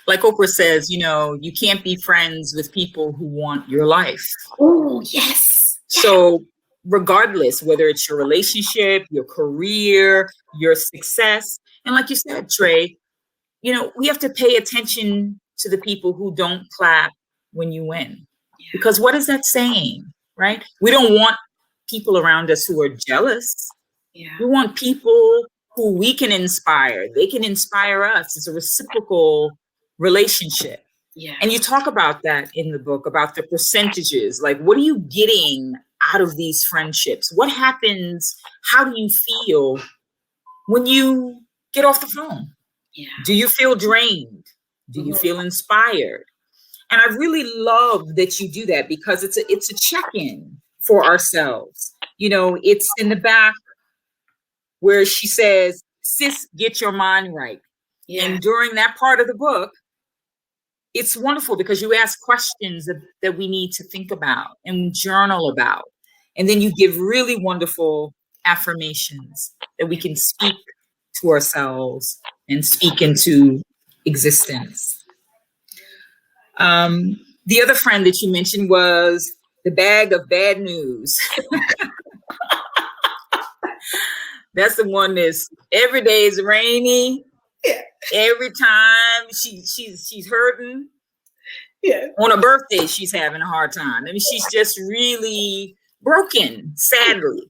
Like Oprah says, you know, you can't be friends with people who want your life. Oh, yes. So regardless, whether it's your relationship, your career, your success, and like you said, Trey, you know, we have to pay attention to the people who don't clap when you win. Because what is that saying, right? We don't want people around us who are jealous. We want people who we can inspire. They can inspire us. It's a reciprocal relationship. And you talk about that in the book, about the percentages. Like, what are you getting out of these friendships? What happens? How do you feel when you get off the phone? Do you feel drained? Do you feel inspired? And I really love that you do that, because it's a check-in for ourselves. You know, it's in the back where she says, sis, get your mind right. And during that part of the book, it's wonderful because you ask questions that we need to think about and journal about. And then you give really wonderful affirmations that we can speak to ourselves and speak into existence. The other friend that you mentioned was the bag of bad news. That's the one that's every day is rainy. Every time she's hurting. On her birthday, she's having a hard time. I mean, she's just really broken, sadly.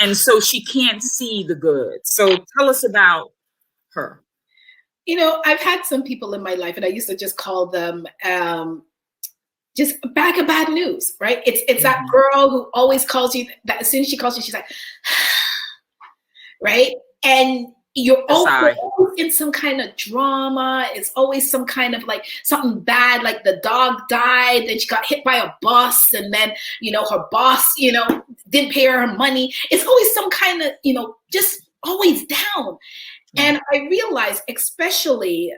And so she can't see the good. So tell us about her. You know, I've had some people in my life, and I used to just call them just a bag of bad news, right? It's that girl who always calls you, that as soon as she calls you, she's like, right? And you're always in some kind of drama. It's always some kind of like something bad, like the dog died, then she got hit by a bus, and then, you know, her boss, you know, didn't pay her money. It's always some kind of, you know, just always down. And I realized, especially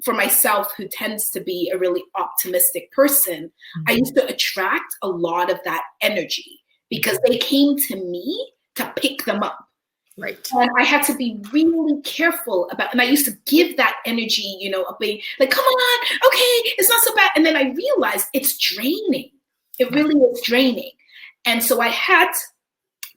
for myself, who tends to be a really optimistic person, I used to attract a lot of that energy because they came to me to pick them up. Right. And I had to be really careful about, and I used to give that energy, you know, of being like, come on, okay, it's not so bad. And then I realized it's draining. It really is draining. And so I had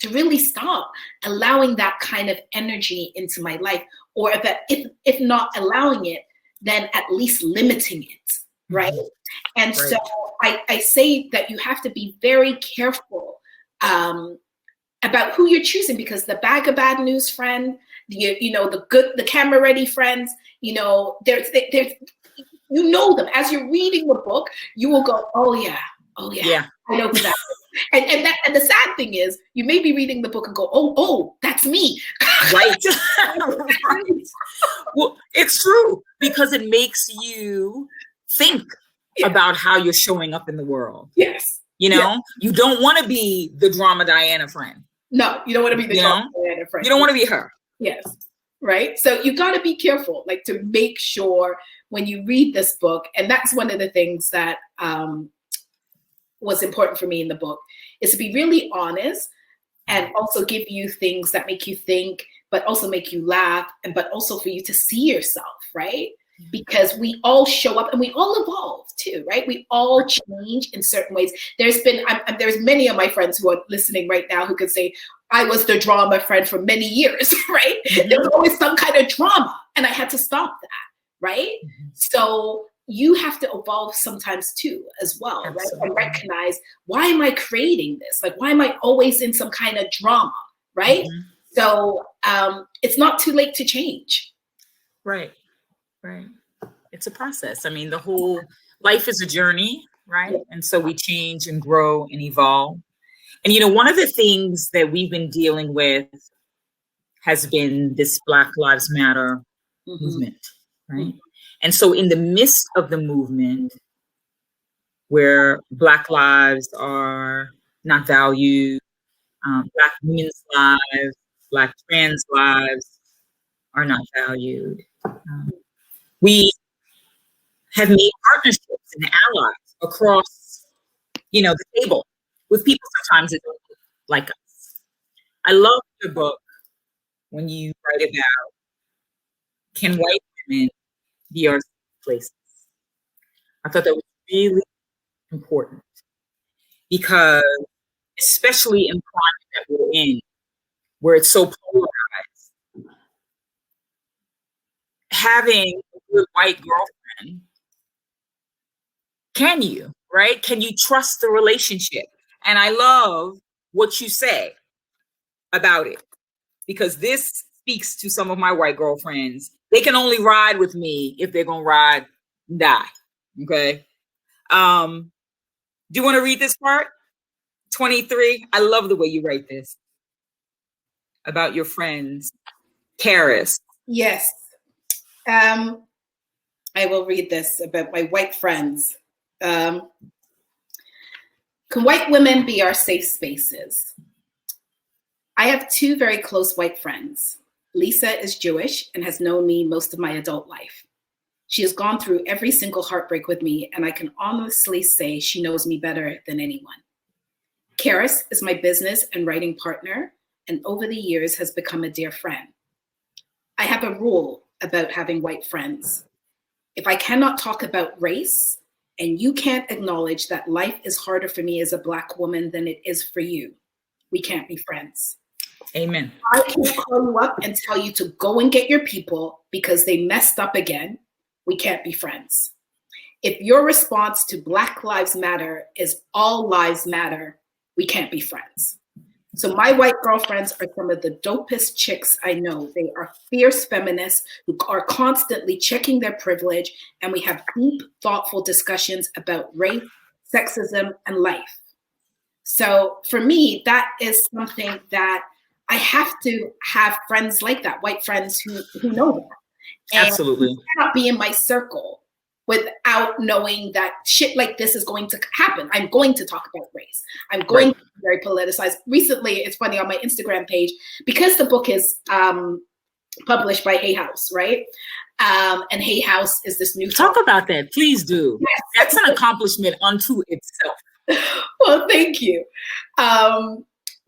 to really stop allowing that kind of energy into my life, or that if not allowing it, then at least limiting it, right? And so I say that you have to be very careful about who you're choosing, because the bag of bad news friend, the camera ready friends, you know, there's you know them. As you're reading the book, you will go, oh yeah, I know who that is. And the sad thing is, you may be reading the book and go, oh, that's me. Right. Right. Well, it's true, because it makes you think about how you're showing up in the world. Yes. You know, you don't want to be the drama Diana friend. No, you don't want to be the drama Diana friend. You don't want to be her. Yes. Right. So you got to be careful, like, to make sure when you read this book, and that's one of the things that was important for me in the book, is to be really honest and also give you things that make you think, but also make you laugh, but also for you to see yourself, right? Because we all show up and we all evolve too, right? We all change in certain ways. There's many of my friends who are listening right now who could say, I was the drama friend for many years, right? There was always some kind of drama, and I had to stop that, right? So you have to evolve sometimes too, as well, right? And recognize, why am I creating this? Like, why am I always in some kind of drama, right? So it's not too late to change. Right. Right. It's a process. I mean, the whole life is a journey, right? And so we change and grow and evolve. And, you know, one of the things that we've been dealing with has been this Black Lives Matter movement, right? And so in the midst of the movement, where Black lives are not valued, Black women's lives, Black trans lives are not valued. We have made partnerships and allies across, you know, the table with people sometimes that don't look like us. I love your book when you write about, can white women be our places? I thought that was really important, because especially in the climate that we're in, where it's so polarized, having a good white girlfriend, can you, right? Can you trust the relationship? And I love what you say about it, because this speaks to some of my white girlfriends. They can only ride with me if they're going to ride and die. Okay. Do you want to read this part? 23. I love the way you write this about your friends. Charis. Yes. I will read this about my white friends. Can white women be our safe spaces? I have two very close white friends. Lisa is Jewish and has known me most of my adult life. She has gone through every single heartbreak with me, and I can honestly say she knows me better than anyone. Charis is my business and writing partner, and over the years has become a dear friend. I have a rule about having white friends. If I cannot talk about race, and you can't acknowledge that life is harder for me as a Black woman than it is for you, we can't be friends. Amen. I can call you up and tell you to go and get your people because they messed up again. We can't be friends. If your response to Black Lives Matter is all lives matter, we can't be friends. So my white girlfriends are some of the dopest chicks I know. They are fierce feminists who are constantly checking their privilege, and we have deep, thoughtful discussions about race, sexism, and life. So for me, that is something that I have to have friends like that, white friends who know that. And absolutely. I cannot be in my circle without knowing that shit like this is going to happen. I'm going to talk about race. I'm going to be very politicized. Recently, it's funny, on my Instagram page, because the book is published by Hay House, right? And Hay House is this new Talk about that, please do. Yes. That's an accomplishment unto itself. Well, thank you.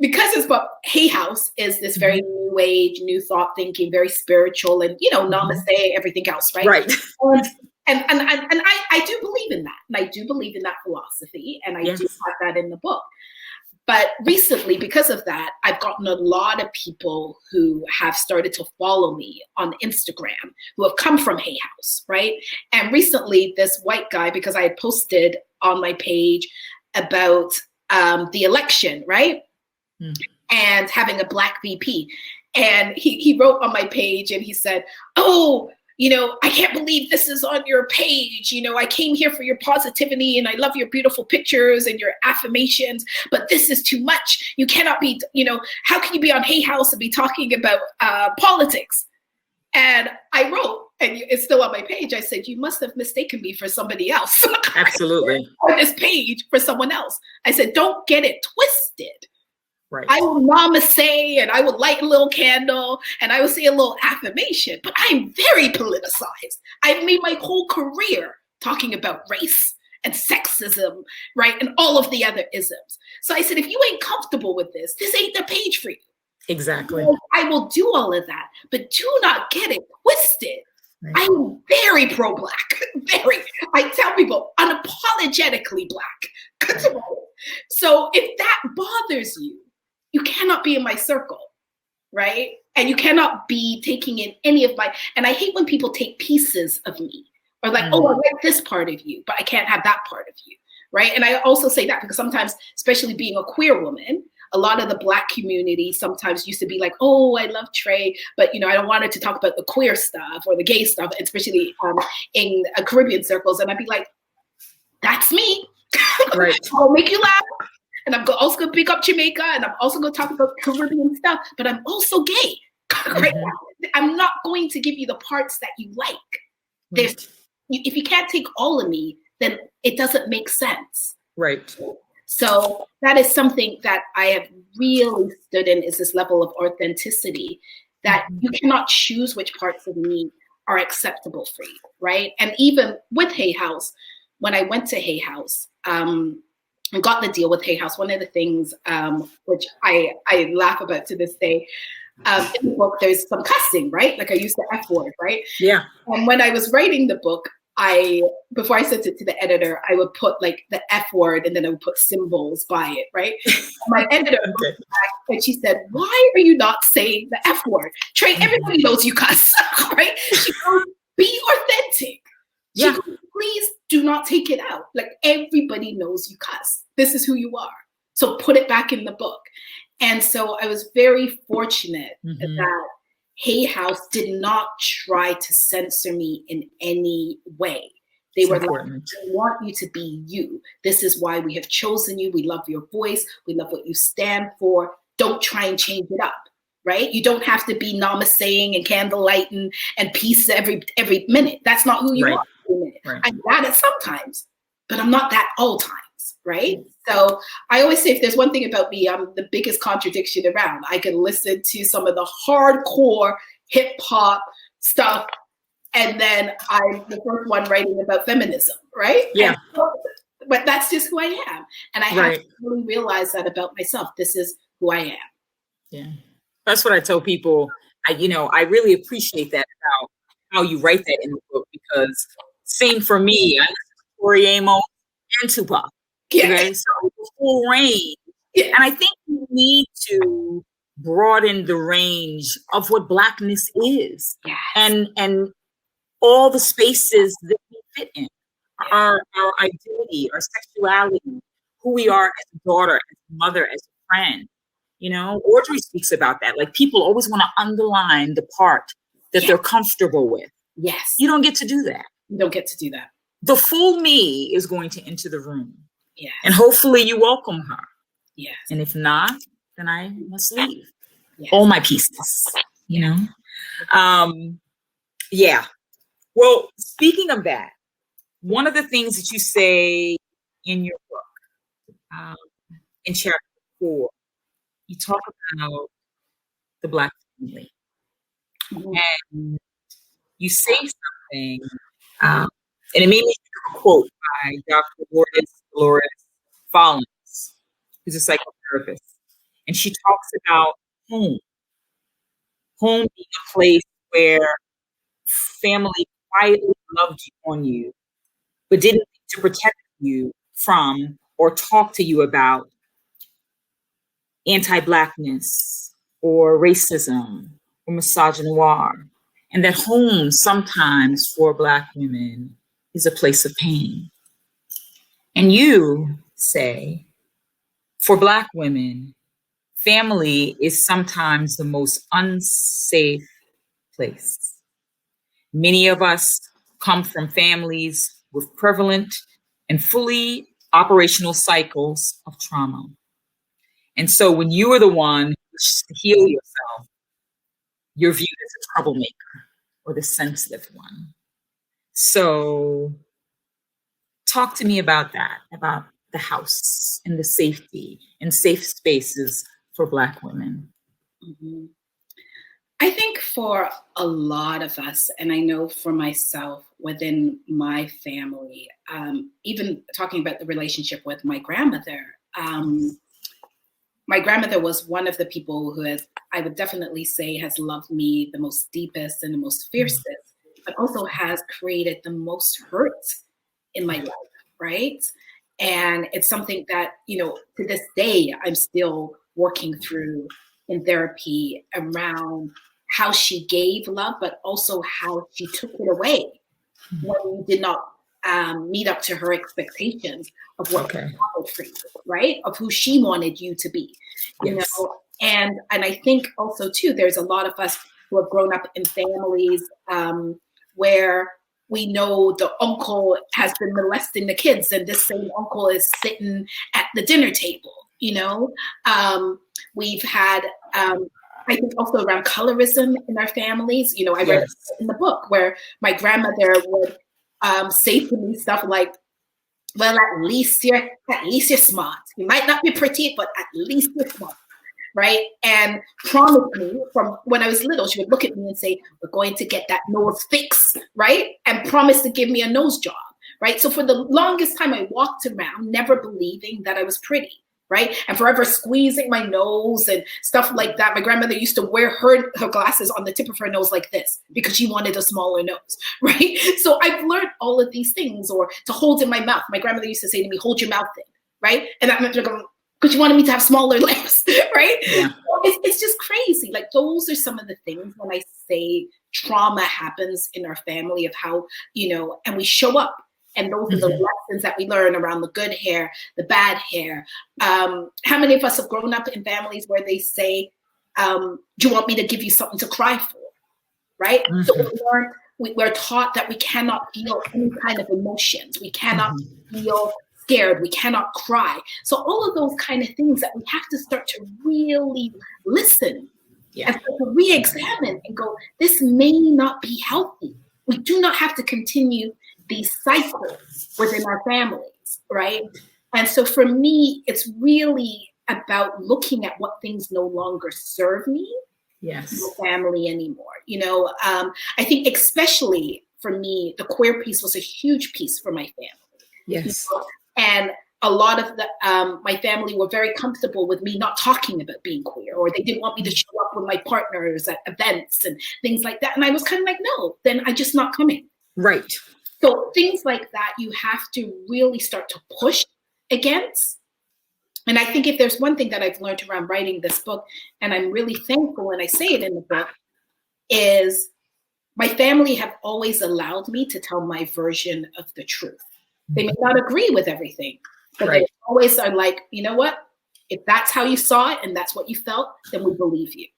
Because it's about Hay House is this very new age, new thought thinking, very spiritual, and namaste, everything else, right? Right. And I do believe in that, and I do believe in that philosophy, and I do have that in the book. But recently, because of that, I've gotten a lot of people who have started to follow me on Instagram who have come from Hay House, right? And recently, this white guy, because I had posted on my page about the election, right? And having a Black VP. And he wrote on my page and he said, oh, I can't believe this is on your page. I came here for your positivity and I love your beautiful pictures and your affirmations, but this is too much. You cannot be, how can you be on Hay House and be talking about politics? And I wrote, and it's still on my page, I said, you must have mistaken me for somebody else. Absolutely. On this page for someone else. I said, don't get it twisted. Right. I will namaste and I will light a little candle and I will say a little affirmation, but I'm very politicized. I've made my whole career talking about race and sexism, right? And all of the other isms. So I said, if you ain't comfortable with this ain't the page for you. Exactly. I will do all of that, but do not get it twisted. Right. I'm very pro-Black, very. I tell people, unapologetically Black. So if that bothers you, you cannot be in my circle, right? And you cannot be taking in any of my, and I hate when people take pieces of me or like, oh, I like this part of you, but I can't have that part of you, right? And I also say that because sometimes, especially being a queer woman, a lot of the Black community sometimes used to be like, oh, I love Trey, but I don't want her to talk about the queer stuff or the gay stuff, especially in Caribbean circles. And I'd be like, that's me. Right. I'll make you laugh. And I'm also going to pick up Jamaica, and I'm also going to talk about Caribbean stuff, but I'm also gay. Right now. I'm not going to give you the parts that you like. If you can't take all of me, then it doesn't make sense. Right. So that is something that I have really stood in, is this level of authenticity, that you cannot choose which parts of me are acceptable for you, right? And even with Hay House, when I went to Hay House, and got the deal with Hay House, one of the things which I laugh about to this day, in the book, there's some cussing, right? Like I used the F word, right? Yeah. And when I was writing the book, before I sent it to the editor, I would put like the F word and then I would put symbols by it, right? My editor looked back and she said, why are you not saying the F word? Trey, everybody knows you cuss, right? She goes, be authentic. She goes, please do not take it out. Like everybody knows you cuss. This is who you are. So put it back in the book. And so I was very fortunate that Hay House did not try to censor me in any way. They were like, we want you to be you. This is why we have chosen you. We love your voice. We love what you stand for. Don't try and change it up, right? You don't have to be namasteing and candle lighting and peace every minute. That's not who you are. Right. I'm that sometimes, but I'm not that all times, right? So I always say, if there's one thing about me, I'm the biggest contradiction around. I can listen to some of the hardcore hip hop stuff, and then I'm the first one writing about feminism, right? Yeah. But that's just who I am. And I have to really realize that about myself. This is who I am. Yeah. That's what I tell people. I really appreciate that about how you write that in the book, because same for me. I listen to Tori Amos and Tupac. Okay, so the full range. Yeah. And I think we need to broaden the range of what Blackness is. Yes. And all the spaces that we fit in. Our identity, our sexuality, who we are as a daughter, as a mother, as a friend. Audrey speaks about that. Like, people always want to underline the part that they're comfortable with. Yes. You don't get to do that. You don't get to do that. The full me is going to enter the room. Yes. And hopefully you welcome her. Yes. And if not, then I must leave. Yes. All my pieces, Yeah. Well, speaking of that, one of the things that you say in your book, in chapter 4, you talk about the Black family. And you say something, and it made me think of a quote by Dr. Dolores Follins, who's a psychotherapist. And she talks about home being a place where family quietly loved on you, but didn't need to protect you from or talk to you about anti-Blackness or racism or misogynoir. And that home sometimes for Black women is a place of pain. And you say, for Black women, family is sometimes the most unsafe place. Many of us come from families with prevalent and fully operational cycles of trauma. And so when you are the one who wishes to heal yourself, you're viewed as a troublemaker or the sensitive one. So talk to me about that, about the house and the safety and safe spaces for Black women. Mm-hmm. I think for a lot of us, and I know for myself within my family, even talking about the relationship with my grandmother was one of the people who I would definitely say has loved me the most deepest and the most fiercest, but also has created the most hurt in my life, right? And it's something that, to this day, I'm still working through in therapy around how she gave love, but also how she took it away when you did not meet up to her expectations of what she wanted for you, right? Of who she wanted you to be, you know? And I think also too, there's a lot of us who have grown up in families where we know the uncle has been molesting the kids and this same uncle is sitting at the dinner table, we've had, I think also around colorism in our families, I read in the book where my grandmother would say to me stuff like, well, at least you're smart. You might not be pretty, but at least you're smart, right? And promised me from when I was little, she would look at me and say, we're going to get that nose fixed, right? And promise to give me a nose job, right? So for the longest time, I walked around never believing that I was pretty, right? And forever squeezing my nose and stuff like that. My grandmother used to wear her glasses on the tip of her nose like this because she wanted a smaller nose, right? So I've learned all of these things, or to hold in my mouth. My grandmother used to say to me, hold your mouth in, right? And that meant because she wanted me to have smaller lips, right? Yeah. It's just crazy. Like those are some of the things when I say trauma happens in our family of how, and we show up. And those are the lessons that we learn around the good hair, the bad hair. How many of us have grown up in families where they say, do you want me to give you something to cry for, right? So we're taught that we cannot feel any kind of emotions. We cannot feel scared. We cannot cry. So all of those kind of things that we have to start to really listen and start to re-examine and go, this may not be healthy. We do not have to continue these cycles within our families, right? And so for me, it's really about looking at what things no longer serve me, no family anymore. I think especially for me, the queer piece was a huge piece for my family. And a lot of my family were very comfortable with me not talking about being queer, or they didn't want me to show up with my partners at events and things like that. And I was kind of like, no, then I'm just not coming. Right. So things like that, you have to really start to push against. And I think if there's one thing that I've learned around writing this book, and I'm really thankful when I say it in the book, is my family have always allowed me to tell my version of the truth. They may not agree with everything, but they always are like, you know what? If that's how you saw it and that's what you felt, then we believe you.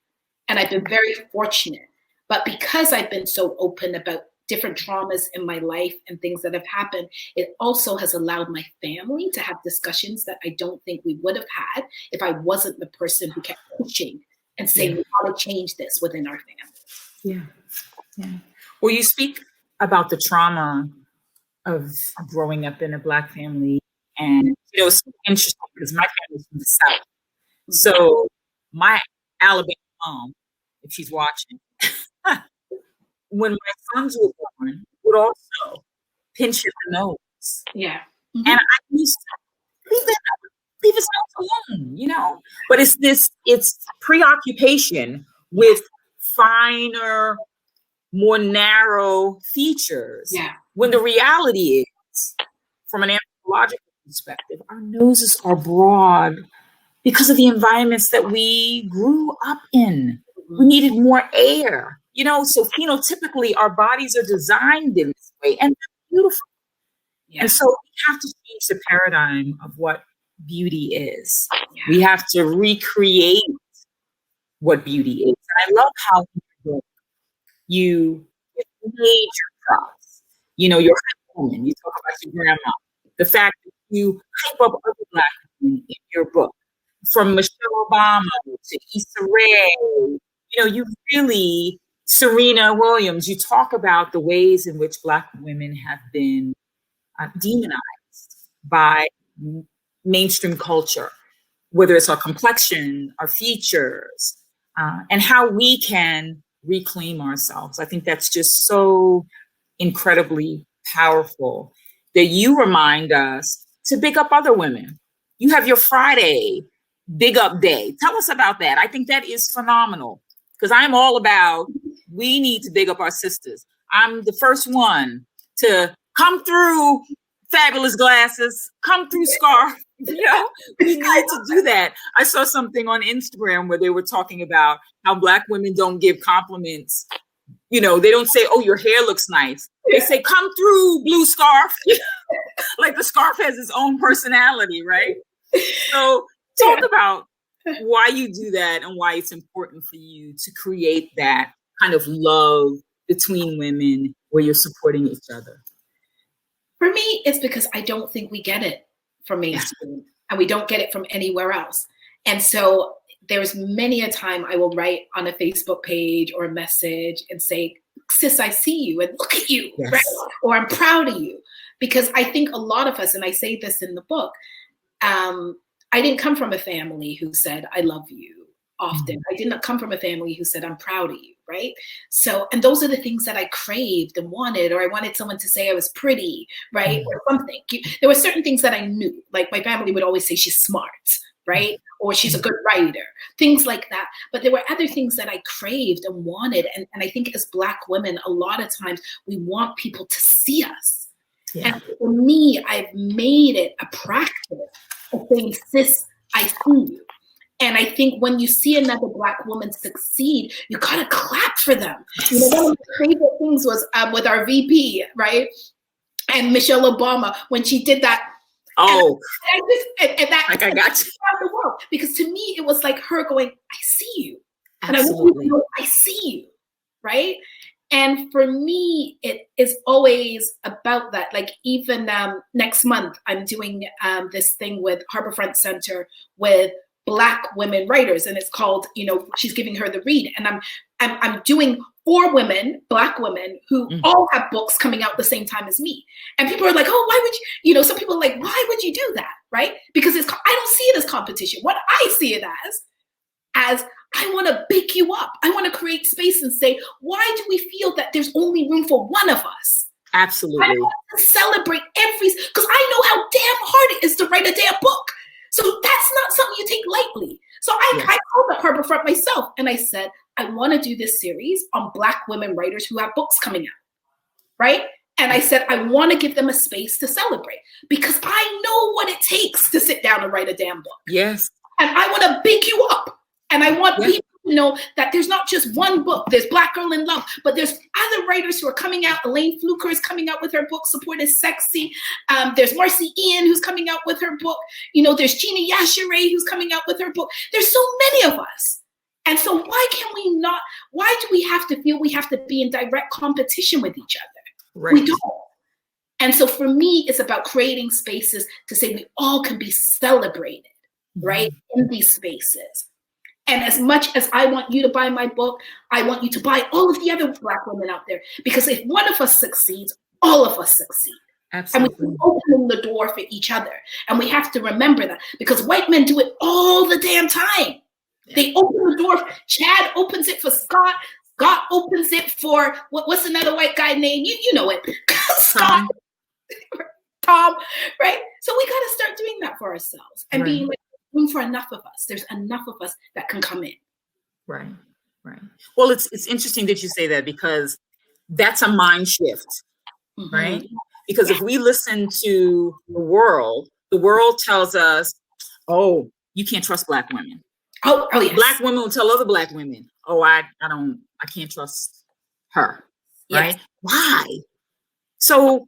And I've been very fortunate. But because I've been so open about different traumas in my life and things that have happened, it also has allowed my family to have discussions that I don't think we would have had if I wasn't the person who kept pushing and saying, we want to change this within our family. Well, you speak about the trauma of growing up in a Black family. And, it's interesting because my family's from the South. So my Alabama mom, if she's watching, when my sons were born, would also pinch at the nose. Yeah. And I used to leave his nose alone, you know? But it's preoccupation with finer, more narrow features. Yeah. When the reality is, from an anthropological perspective, our noses are broad because of the environments that we grew up in. We needed more air, you know, so phenotypically our bodies are designed in this way, and they're beautiful. Yeah. And so we have to change the paradigm of what beauty is. Yeah. We have to recreate what beauty is. And I love how you made your props. You know, you're a woman. You talk about your grandma. The fact that you hype up other Black women in your book, from Michelle Obama to Issa Rae, you know, you really, Serena Williams, you talk about the ways in which Black women have been demonized by mainstream culture, whether it's our complexion, our features, and how we can reclaim ourselves. I think that's just so incredibly powerful that you remind us to big up other women. You have your Friday big up day. Tell us about that. I think that is phenomenal, because I'm all about, we need to big up our sisters. I'm the first one to come through fabulous glasses, come through scarf. You know, we need to do that. I saw something on Instagram where they were talking about how Black women don't give compliments. You know, they don't say, oh, your hair looks nice. They say, come through, blue scarf. Like the scarf has its own personality, right? So talk about why you do that and why it's important for you to create that kind of love between women where you're supporting each other. For me, it's because I don't think we get it from mainstream, and we don't get it from anywhere else. And so there's many a time I will write on a Facebook page or a message and say, sis, I see you and look at you, yes. Right? Or I'm proud of you. Because I think a lot of us, and I say this in the book, I didn't come from a family who said, I love you often. Mm-hmm. I did not come from a family who said, I'm proud of you, right? So, and those are the things that I craved and wanted, or I wanted someone to say I was pretty, right? Mm-hmm. Or something. There were certain things that I knew, like my family would always say she's smart, right? Or she's a good writer, things like that. But there were other things that I craved and wanted. And I think as Black women, a lot of times we want people to see us. Yeah. And for me, I've made it a practice of saying, sis, I see you. And I think when you see another Black woman succeed, you gotta clap for them. You know, one of the favorite things was with our VP, right? And Michelle Obama, when she did that. Oh, and that like I got you. The world. Because to me, it was like her going, I see you. Absolutely. And I want you to know, I see you, right? And for me, it is always about that. Like even next month, I'm doing this thing with Harborfront Center with Black women writers, and it's called, you know, she's giving her the read, and I'm doing 4 women, Black women, who all have books coming out the same time as me. And people are like, oh, why would you know, some people are like, why would you do that, right? Because I don't see it as competition. What I see it as I want to big you up. I want to create space and say, why do we feel that there's only room for one of us? Absolutely. I want to celebrate because I know how damn hard it is to write a damn book. So that's not something you take lightly. So I called up Harborfront myself and I said, I want to do this series on Black women writers who have books coming out, right? And I said, I want to give them a space to celebrate because I know what it takes to sit down and write a damn book. Yes. And I want to big you up. And I want people to know that there's not just one book. There's Black Girl in Love, but there's other writers who are coming out. Elaine Fluker is coming out with her book, Support is Sexy. There's Marcy Ian who's coming out with her book. You know, there's Gina Yashere who's coming out with her book. There's so many of us. And so why do we have to feel we have to be in direct competition with each other? Right. We don't. And so for me, it's about creating spaces to say we all can be celebrated, right, in these spaces. And as much as I want you to buy my book, I want you to buy all of the other Black women out there. Because if one of us succeeds, all of us succeed. Absolutely. And we open the door for each other. And we have to remember that. Because white men do it all the damn time. They open the door. Chad opens it for Scott. God opens it for what's another white guy name? You know it. Scott. Tom, right? So we got to start doing that for ourselves and being like, room for enough of us. There's enough of us that can come in. Right. Well, it's interesting that you say that, because that's a mind shift, right? Because if we listen to the world tells us, oh, you can't trust Black women. Oh yes. Black women will tell other Black women, oh, I can't trust her, right? Yes. Why? So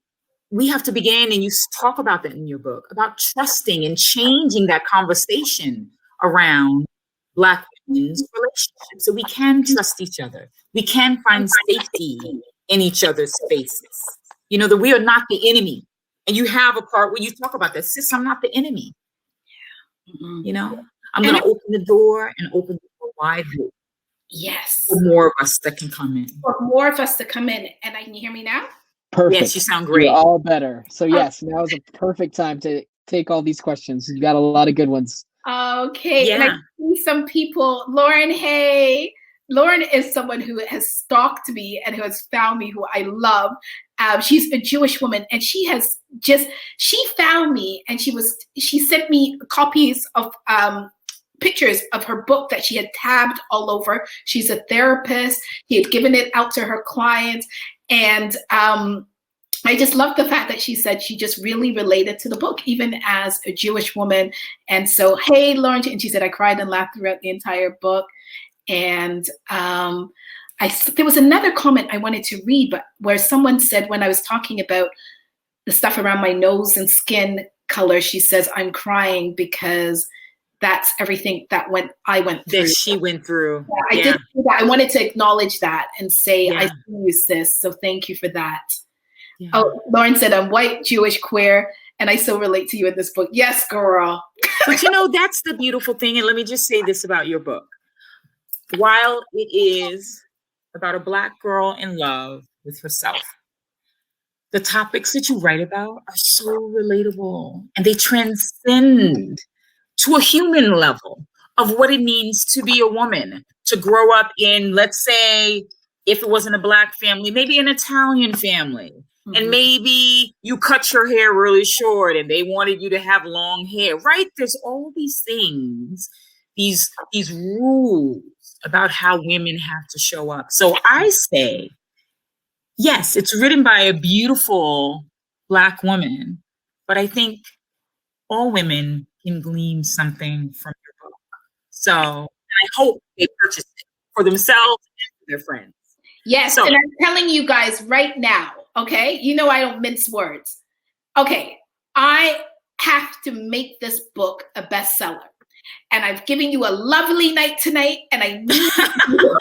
we have to begin, and you talk about that in your book, about trusting and changing that conversation around Black women's relationships, so we can trust each other. We can find safety in each other's spaces. You know, that we are not the enemy. And you have a part where you talk about that. Sis, I'm not the enemy. You know, I'm going to open the door and open the door widely. Yes. For more of us that can come in. For more of us to come in. And can you hear me now? Perfect. Yes, you sound great. You're all better. So yes, now is a perfect time to take all these questions. You've got a lot of good ones. Okay. Yeah. And I see some people. Lauren, hey. Lauren is someone who has stalked me and who has found me, who I love. She's a Jewish woman, and she found me, and she sent me copies of pictures of her book that she had tabbed all over. She's a therapist. She had given it out to her clients. And I just love the fact that she said she just really related to the book, even as a Jewish woman. And so, hey, Lauren, and she said, I cried and laughed throughout the entire book. And there was another comment I wanted to read, but where someone said, when I was talking about the stuff around my nose and skin color, she says, I'm crying because that's everything that I went through. That she went through. Yeah, I did do that. I wanted to acknowledge that and say, I see you, sis. So thank you for that. Yeah. Oh, Lauren said, I'm white, Jewish, queer, and I so relate to you in this book. Yes, girl. But you know, that's the beautiful thing. And let me just say this about your book. While it is about a Black girl in love with herself, the topics that you write about are so relatable, and they transcend to a human level of what it means to be a woman, to grow up in, let's say, if it wasn't a Black family, maybe an Italian family. Mm-hmm. And maybe you cut your hair really short and they wanted you to have long hair, right? There's all these things, these rules about how women have to show up. So I say, yes, it's written by a beautiful Black woman, but I think all women can glean something from your book. So I hope they purchase it for themselves and for their friends. Yes, and I'm telling you guys right now, okay? You know I don't mince words. Okay, I have to make this book a bestseller. And I've given you a lovely night tonight, and I need you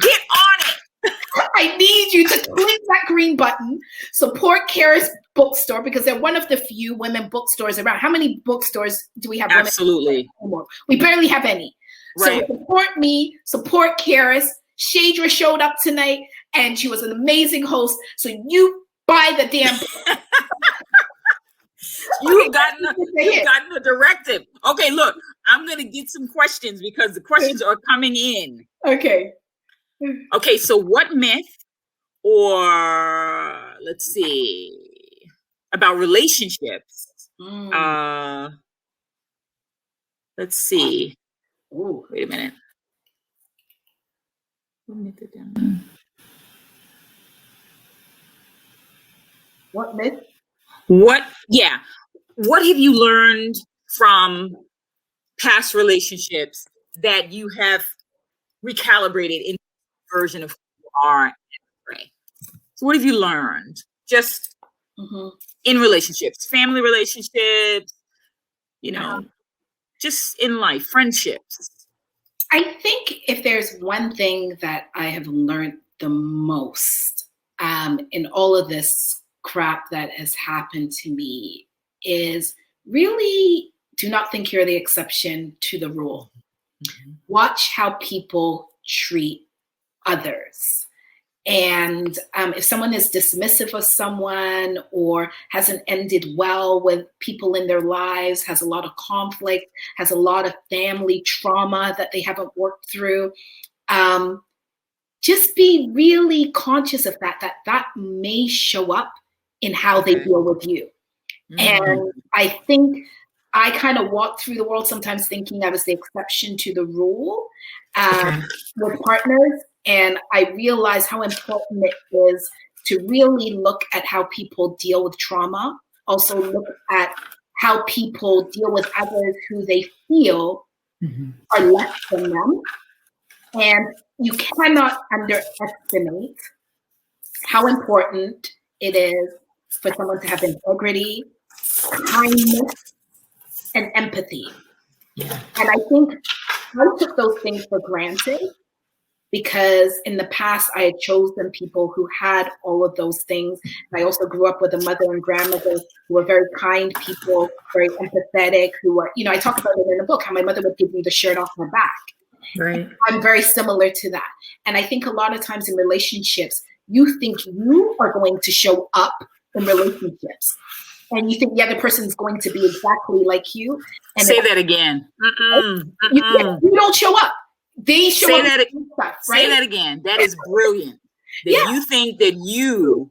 get on it. I need you to click that green button, support Charis bookstore, because they're one of the few women bookstores around. How many bookstores do we have? Absolutely. We barely have any. Right. So support me, support Charis. Chadra showed up tonight, and she was an amazing host. So you buy the damn book. You've gotten a directive. Okay, look, I'm going to get some questions because the questions are coming in. Okay. Okay, so what myth, or let's see, about relationships? Let's see. Ooh, wait a minute. What myth? What have you learned from past relationships that you have recalibrated in version of who you are? So what have you learned just in relationships, family relationships, just in life, friendships? I think if there's one thing that I have learned the most in all of this crap that has happened to me is really do not think you're the exception to the rule. Mm-hmm. Watch how people treat others. And if someone is dismissive of someone or hasn't ended well with people in their lives, has a lot of conflict, has a lot of family trauma that they haven't worked through, just be really conscious of that may show up in how they deal with you. And I think I kind of walk through the world sometimes thinking I was the exception to the rule with partners. And I realize how important it is to really look at how people deal with trauma. Also look at how people deal with others who they feel are less than them. And you cannot underestimate how important it is for someone to have integrity, kindness, and empathy. Yeah. And I think I took those things for granted because in the past I had chosen people who had all of those things. And I also grew up with a mother and grandmother who were very kind people, very empathetic, who were, I talk about it in the book, how my mother would give me the shirt off my back. Right. I'm very similar to that. And I think a lot of times in relationships, you think you are going to show up in relationships. And you think the other person is going to be exactly like you. And say that again. You don't show up. They show say up. That, stuff, right? Say that again. That is brilliant. That you think that you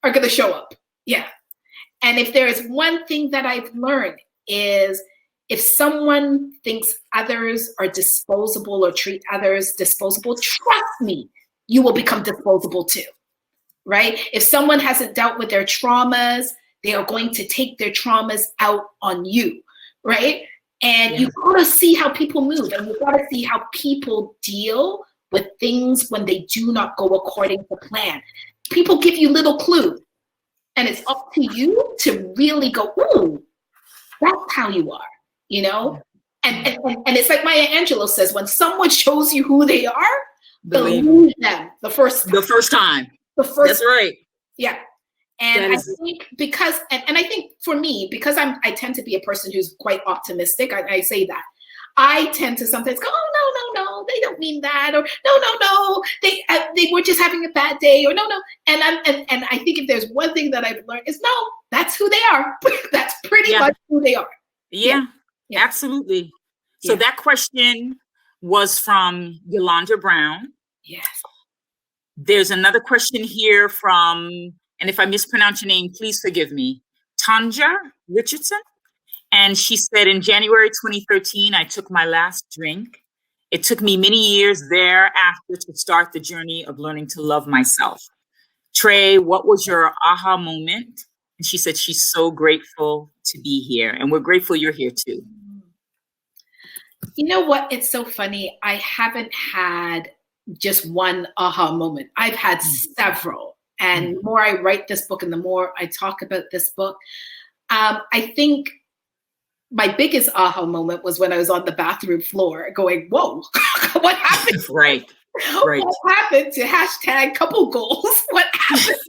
are going to show up. Yeah. And if there is one thing that I've learned is if someone thinks others are disposable or treat others disposable, trust me, you will become disposable too, right? If someone hasn't dealt with their traumas, they are going to take their traumas out on you, right? And you've got to see how people move, and you've got to see how people deal with things when they do not go according to plan. People give you little clues, and it's up to you to really go, ooh, that's how you are, And it's like Maya Angelou says, when someone shows you who they are, believe them the first time. That's right. Yeah. And I think because, and I think for me, because I tend to be a person who's quite optimistic, I say that. I tend to sometimes go, oh, no, they don't mean that, or no, they were just having a bad day, or no. And I think if there's one thing that I've learned is no, that's who they are. That's pretty much who they are. Yeah. Absolutely. So that question was from Yolanda Brown. Yes. There's another question here from, and if I mispronounce your name, please forgive me, Tanja Richardson. And she said, in January 2013, I took my last drink. It took me many years thereafter to start the journey of learning to love myself. Trey, what was your aha moment? And she said she's so grateful to be here. And we're grateful you're here too. You know what? It's so funny. I haven't had just one aha moment. I've had several. And the more I write this book and the more I talk about this book, I think my biggest aha moment was when I was on the bathroom floor going, whoa, what happened? Right. What happened to hashtag couple goals? What happened?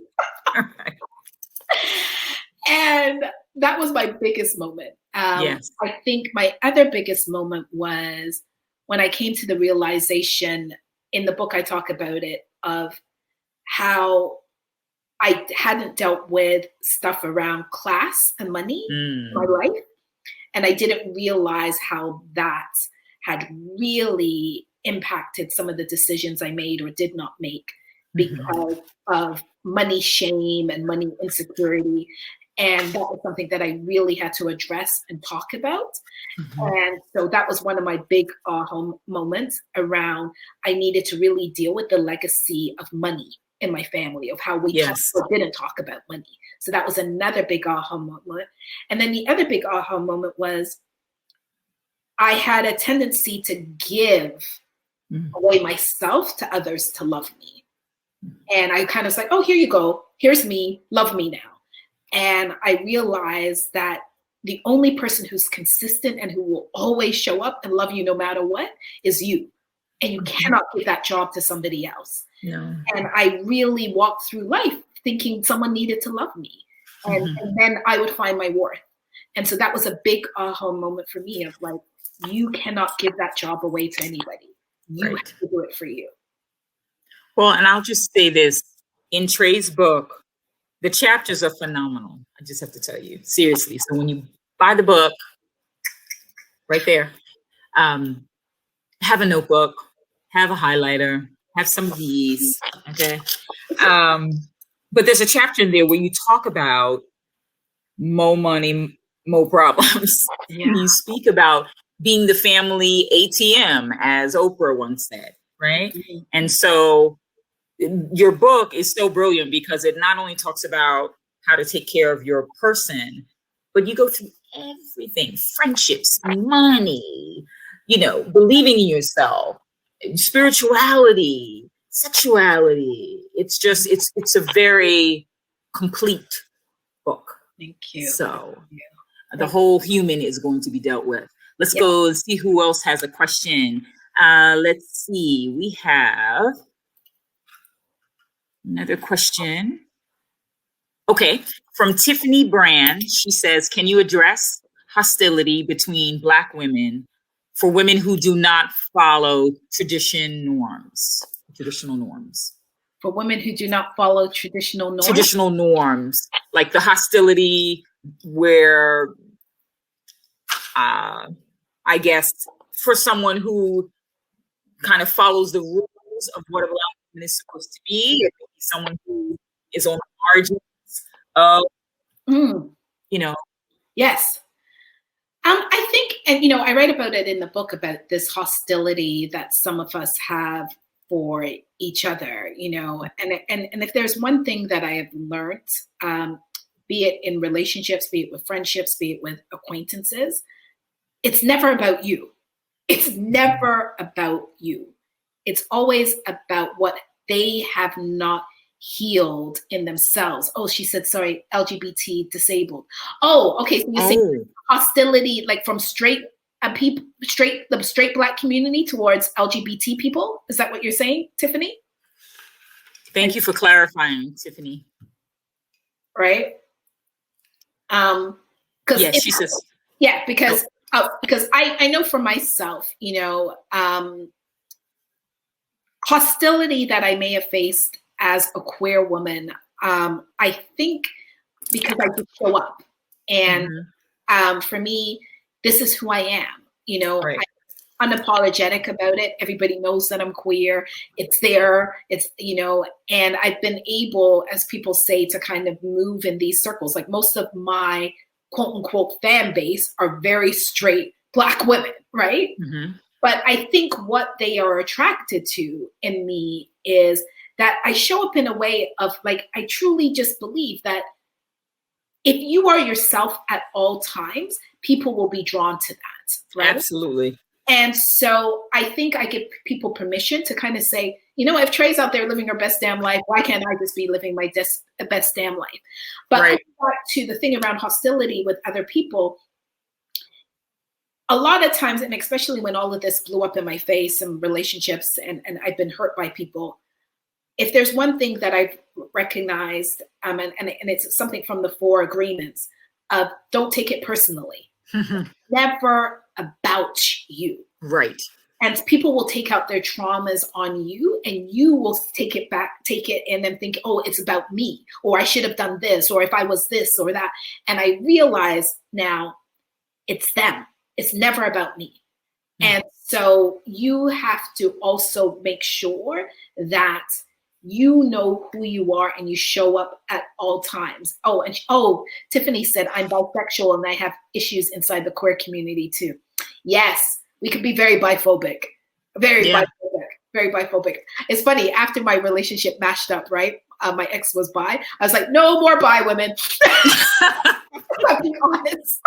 And that was my biggest moment. Yes. I think my other biggest moment was when I came to the realization, in the book I talk about it, of how I hadn't dealt with stuff around class and money in my life. And I didn't realize how that had really impacted some of the decisions I made or did not make because of money shame and money insecurity. And that was something that I really had to address and talk about. And so that was one of my big aha moments around, I needed to really deal with the legacy of money in my family, of how we didn't talk about money. So that was another big aha moment. And then the other big aha moment was I had a tendency to give away myself to others to love me. And I kind of was like, oh, here you go. Here's me. Love me now. And I realized that the only person who's consistent and who will always show up and love you no matter what is you. And you cannot give that job to somebody else. No. And I really walked through life thinking someone needed to love me. And then I would find my worth. And so that was a big aha moment for me of like, you cannot give that job away to anybody. You have to do it for you. Well, and I'll just say this, in Trey's book, the chapters are phenomenal. I just have to tell you, seriously. So when you buy the book, right there, have a notebook, have a highlighter, Have some of these. Okay. But there's a chapter in there where you talk about more money, more problems. Yeah. You speak about being the family ATM, as Oprah once said, right? Mm-hmm. And so your book is so brilliant because it not only talks about how to take care of your person, but you go through everything: friendships, money, believing in yourself, spirituality, sexuality. It's just, it's a very complete book. Thank you. So the whole human is going to be dealt with. Let's go and see who else has a question. Let's see. We have another question. Okay, from Tiffany Brand. She says, can you address hostility between Black women for women who do not follow traditional norms? For women who do not follow traditional norms? Traditional norms, like the hostility where, I guess, for someone who kind of follows the rules of what a Black woman is supposed to be, it may be someone who is on the margins of, Yes. I think, and I write about it in the book, about this hostility that some of us have for each other, and if there's one thing that I have learned, be it in relationships, be it with friendships, be it with acquaintances, it's never about you. It's never about you. It's always about what they have not healed in themselves. Oh, she said, sorry, LGBT disabled. Oh, okay. So you're saying hostility, like from straight people, the straight Black community towards LGBT people? Is that what you're saying, Tiffany? Thank you for clarifying, Tiffany. Right? Yes, she says. Yeah, because I know for myself, hostility that I may have faced as a queer woman, I think because I just show up, and for me, this is who I am. Right. I'm unapologetic about it. Everybody knows that I'm queer. It's there. It's and I've been able, as people say, to kind of move in these circles. Like most of my quote unquote fan base are very straight Black women, right? Mm-hmm. But I think what they are attracted to in me is that I show up in a way of, like, I truly just believe that if you are yourself at all times, people will be drawn to that, right? Absolutely. And so I think I give people permission to kind of say, if Trey's out there living her best damn life, why can't I just be living my best damn life? But right. Back to the thing around hostility with other people, a lot of times, and especially when all of this blew up in my face and relationships, and I've been hurt by people, if there's one thing that I've recognized, and it's something from the 4 agreements, don't take it personally. Never about you. Right. And people will take out their traumas on you, and you will take it and then think, oh, it's about me, or I should have done this, or if I was this or that. And I realize now it's them. It's never about me. And so you have to also make sure that you know who you are and you show up at all times. Oh, Tiffany said, I'm bisexual and I have issues inside the queer community too. Yes, we could be very biphobic, very biphobic. It's funny, after my relationship mashed up, right? My ex was bi. I was like, no more bi women. I'm being honest.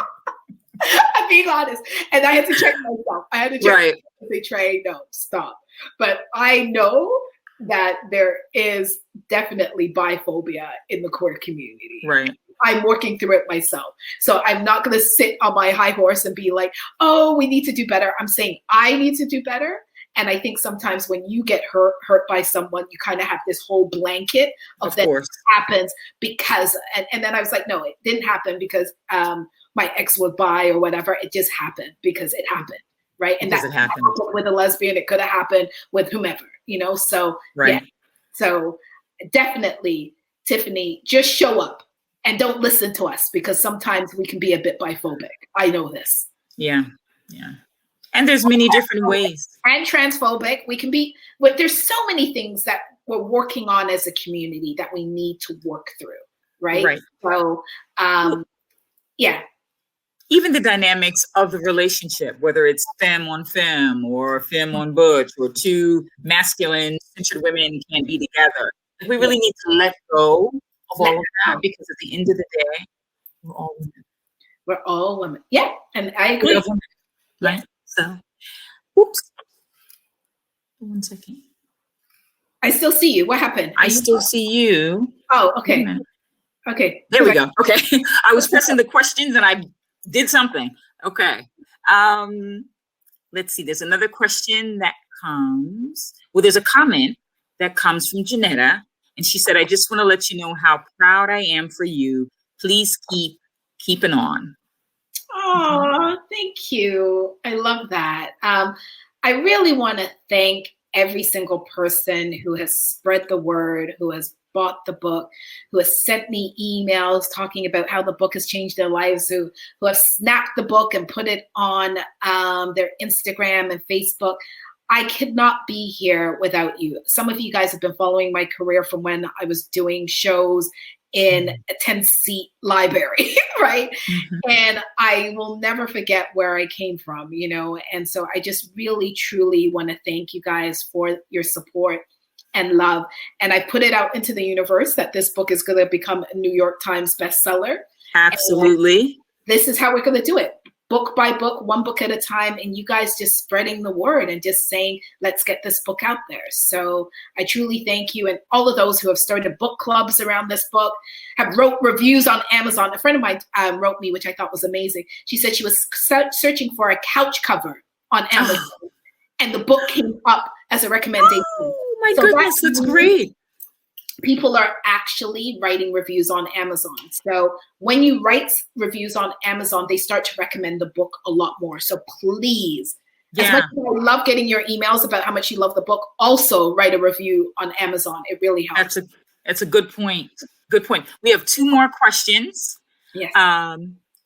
I'm being honest. And I had to check myself. I had to check myself and say, Trey, no, stop. But I know that there is definitely biphobia in the queer community. Right. I'm working through it myself. So I'm not going to sit on my high horse and be like, oh, we need to do better. I'm saying I need to do better. And I think sometimes when you get hurt by someone, you kind of have this whole blanket of that happens because, and then I was like, no, it didn't happen because my ex was bi or whatever. It just happened because it happened. Right. And that happened with a lesbian. It could have happened with whomever, so yeah. So definitely, Tiffany, just show up and don't listen to us because sometimes we can be a bit biphobic. I know this. Yeah. Yeah. And there's many different ways. And transphobic. We can be, but there's so many things that we're working on as a community that we need to work through, right? Right. So, yeah. Even the dynamics of the relationship, whether it's femme on femme or femme on butch or two masculine centered women can't be together. We really need to let go of all of that, because at the end of the day, we're all women. We're all women. Yeah, and I agree. Women, right? So, oops. 1 second. I still see you. What happened? I still see you. Oh, okay. Okay. There we go. Okay. I was pressing the questions and I did something. Okay. Let's see. There's another question that comes. Well, there's a comment that comes from Janetta. And she said, I just want to let you know how proud I am for you. Please keep keeping on. Oh, thank you. I love that. I really want to thank every single person who has spread the word, who has bought the book, who has sent me emails talking about how the book has changed their lives, who have snapped the book and put it on their Instagram and Facebook. I could not be here without you. Some of you guys have been following my career from when I was doing shows in a 10-seat library, right? Mm-hmm. And I will never forget where I came from, you know? And so I just really, truly want to thank you guys for your support and love. And I put it out into the universe that this book is going to become a New York Times bestseller. Absolutely. And this is how we're going to do it. Book by book, one book at a time, and you guys just spreading the word and just saying, let's get this book out there. So I truly thank you. And all of those who have started book clubs around this book, have wrote reviews on Amazon. A friend of mine wrote me, which I thought was amazing. She said she was searching for a couch cover on Amazon, and the book came up as a recommendation. Oh my goodness, that's great. People are actually writing reviews on Amazon. So when you write reviews on Amazon, they start to recommend the book a lot more. So please, as much as I love getting your emails about how much you love the book, also write a review on Amazon. It really helps. That's a good point. Good point. We have 2 more questions. Yes.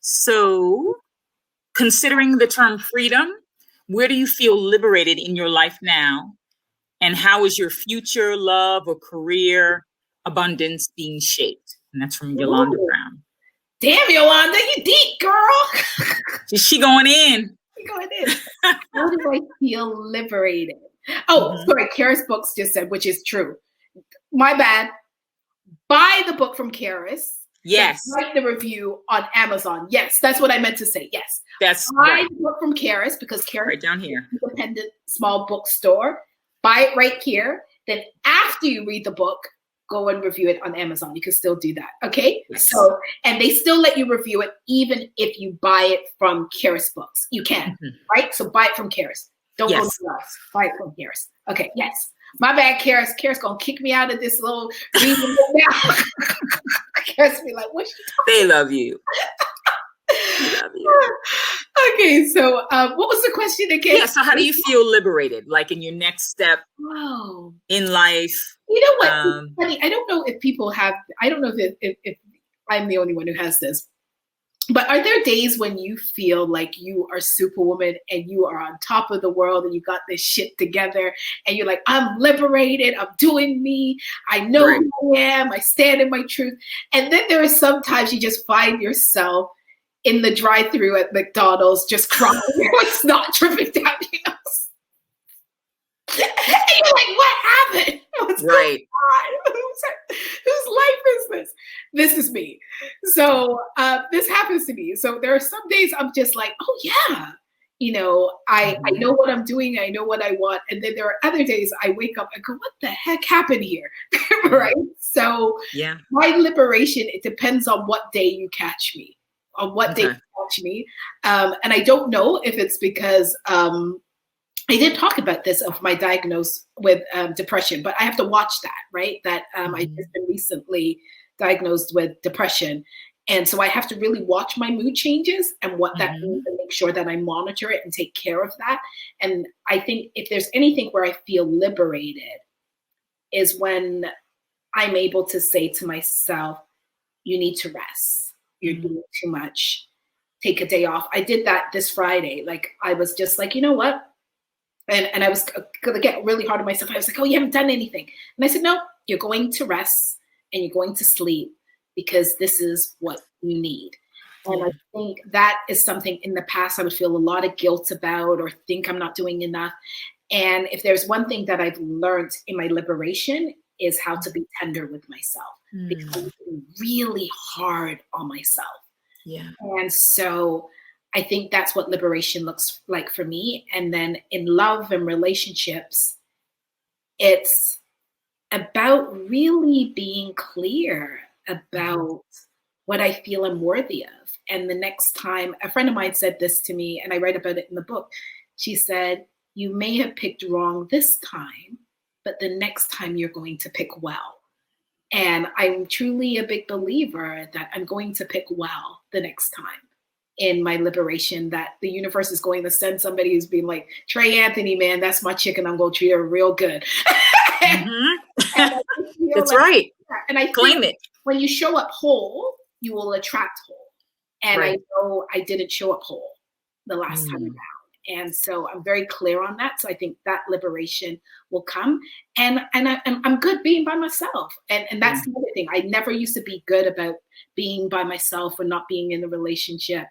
So considering the term freedom, where do you feel liberated in your life now? And how is your future love or career abundance being shaped? And that's from Yolanda Brown. Damn, Yolanda, you deep, girl. Is she going in? Going in. How do I feel liberated? Oh, sorry. Charis Books just said, which is true. My bad. Buy the book from Charis. Yes. Write the review on Amazon. Yes, that's what I meant to say. Yes. That's Buy right. the book from Charis, because Charis right down here. is an independent small bookstore. Buy it right here. Then after you read the book, go and review it on Amazon. You can still do that. Okay. Yes. So, and they still let you review it even if you buy it from Charis Books. You can, right? So buy it from Charis. Don't go to us. Buy it from Charis. Okay. Yes. My bad, Charis. Charis gonna kick me out of this little reading book now. Charis be like, what's she talking They love you. Okay, so what was the question again? Yeah, so how do you feel liberated, like in your next step in life? You know what? It's funny. I don't know if people have, I don't know if I'm the only one who has this, but are there days when you feel like you are Superwoman and you are on top of the world and you got this shit together and you're like, I'm liberated, I'm doing me, I know who I am, I stand in my truth. And then there are sometimes you just find yourself in the drive-thru at McDonald's, just crying, it's not dripping down your nose. And you're like, what happened? What's going on? Whose life is this? This is me. So this happens to me. So there are some days I'm just like, oh yeah, you know, I know what I'm doing. I know what I want. And then there are other days I wake up and go, what the heck happened here? Right? So my liberation, it depends on what day you catch me. On what they catch me. And I don't know if it's because I did talk about this of my diagnosis with depression, but I have to watch that, right? That I just been recently diagnosed with depression. And so I have to really watch my mood changes and what that means and make sure that I monitor it and take care of that. And I think if there's anything where I feel liberated is when I'm able to say to myself, you need to rest. You're doing too much. take a day off. I did that this Friday. Like, I was just like, you know what? And I was gonna get really hard on myself. I was like, oh, you haven't done anything. And I said, no, you're going to rest and you're going to sleep because this is what you need. And I think that is something in the past I would feel a lot of guilt about or think I'm not doing enough. And if there's one thing that I've learned in my liberation is how to be tender with myself, because I'm really hard on myself. Yeah. And so I think that's what liberation looks like for me. And then in love and relationships, it's about really being clear about what I feel I'm worthy of. And the next time, a friend of mine said this to me, and I write about it in the book. She said, you may have picked wrong this time, but the next time you're going to pick well. And I'm truly a big believer that I'm going to pick well the next time in my liberation, that the universe is going to send somebody who's being like, Trey Anthony, man, that's my chicken. I'm going to treat her real good. That's right. And I claim it. When you show up whole, you will attract whole. And I know I didn't show up whole the last time around. And so I'm very clear on that. So I think that liberation will come. And I'm good being by myself. And that's the other thing. I never used to be good about being by myself or not being in a relationship.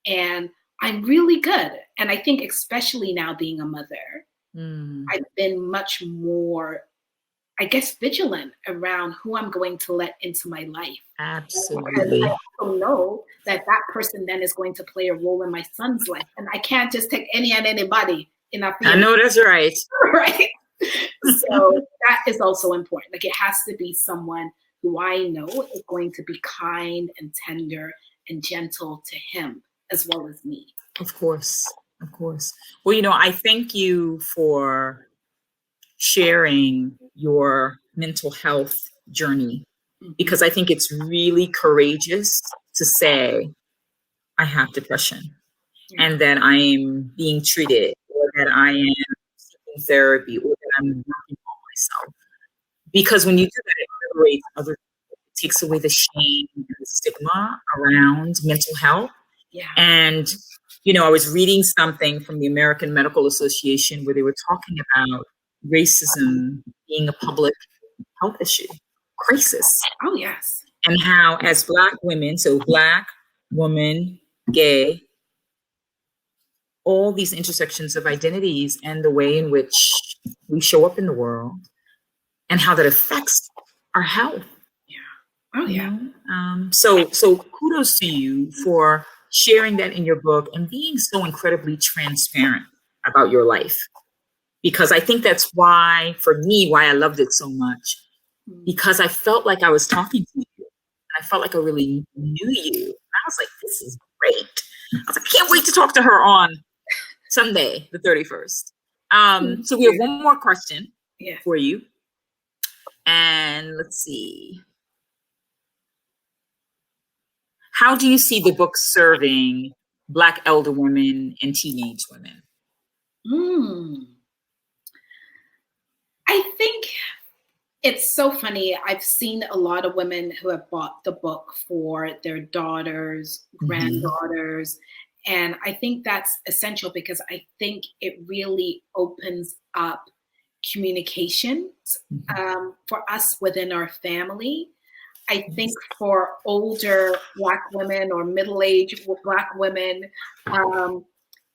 And I'm really good. And I think especially now being a mother, I've been much more, I guess, vigilant around who I'm going to let into my life. Absolutely. Because I also know that that person then is going to play a role in my son's life. And I can't just take any and anybody in our family. I know that's right. Right. So that is also important. Like, it has to be someone who I know is going to be kind and tender and gentle to him as well as me. Of course. Of course. Well, I thank you for sharing your mental health journey, because I think it's really courageous to say, I have depression and that I am being treated, or that I am seeking therapy, or that I'm working on myself. Because when you do that, it liberates other people. It takes away the shame and the stigma around mental health. Yeah. And, I was reading something from the American Medical Association where they were talking about racism being a public health issue, crisis. Oh, yes. And how, as Black women, so Black, woman, gay, all these intersections of identities and the way in which we show up in the world and how that affects our health. Oh, yeah. So kudos to you for sharing that in your book and being so incredibly transparent about your life. Because I think that's why, for me, why I loved it so much. Because I felt like I was talking to you. I felt like I really knew you. And I was like, this is great. I was like, I can't wait to talk to her on Sunday, the 31st. So we have one more question for you. And let's see. How do you see the book serving Black elder women and teenage women? I think it's so funny. I've seen a lot of women who have bought the book for their daughters, granddaughters. And I think that's essential because I think it really opens up communications for us within our family. I think for older Black women or middle-aged Black women,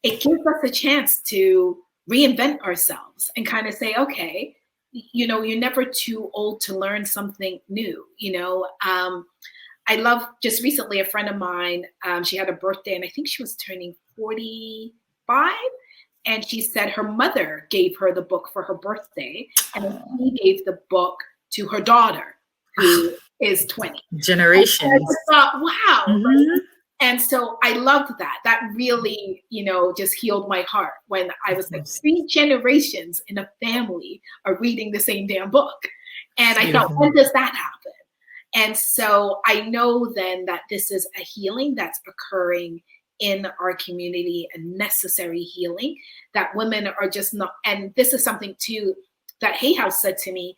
it gives us a chance to reinvent ourselves and kind of say, okay, you're never too old to learn something new. I love, just recently, a friend of mine, she had a birthday and I think she was turning 45. And she said her mother gave her the book for her birthday, and she gave the book to her daughter, who is 20. Generations. And I just thought, wow. Right? And so I loved that. That really, just healed my heart when I was like, 3 generations in a family are reading the same damn book. And I thought, when does that happen? And so I know then that this is a healing that's occurring in our community, a necessary healing that women are just not. And this is something too that Hay House said to me.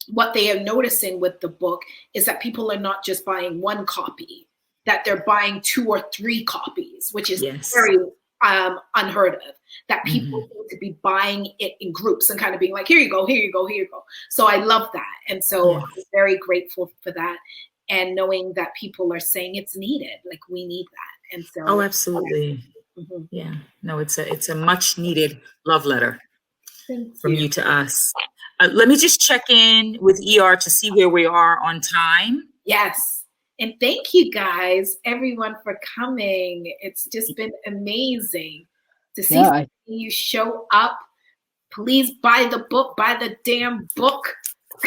What they are noticing with the book is that people are not just buying one copy. that they're buying 2 or 3 copies, which is Yes. very unheard of, that people Mm-hmm. need to be buying it in groups and kind of being like, here you go, here you go, here you go. So I love that. And so Yes. I'm very grateful for that. And knowing that people are saying it's needed, like we need that. And so. Oh, absolutely. Mhm. Yeah. No, it's a much needed love letter from you to us. Let me just check in with ER to see where we are on time. Yes. And thank you guys, everyone, for coming. It's just been amazing to see you show up. Please buy the book, buy the damn book.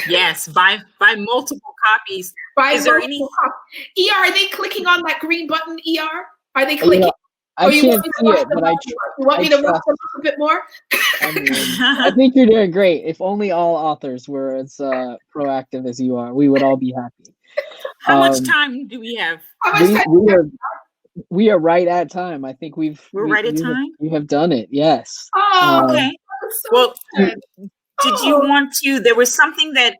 Yes, buy multiple copies. Is there any ER, are they clicking on that green button, ER? Are they clicking? I can't see it, but you want me to watch them up a bit more? I think you're doing great. If only all authors were as proactive as you are, we would all be happy. How much time do we have? We are right at time. I think we're right at time. We have done it. Yes. Oh, okay. So well, did you want to? There was something that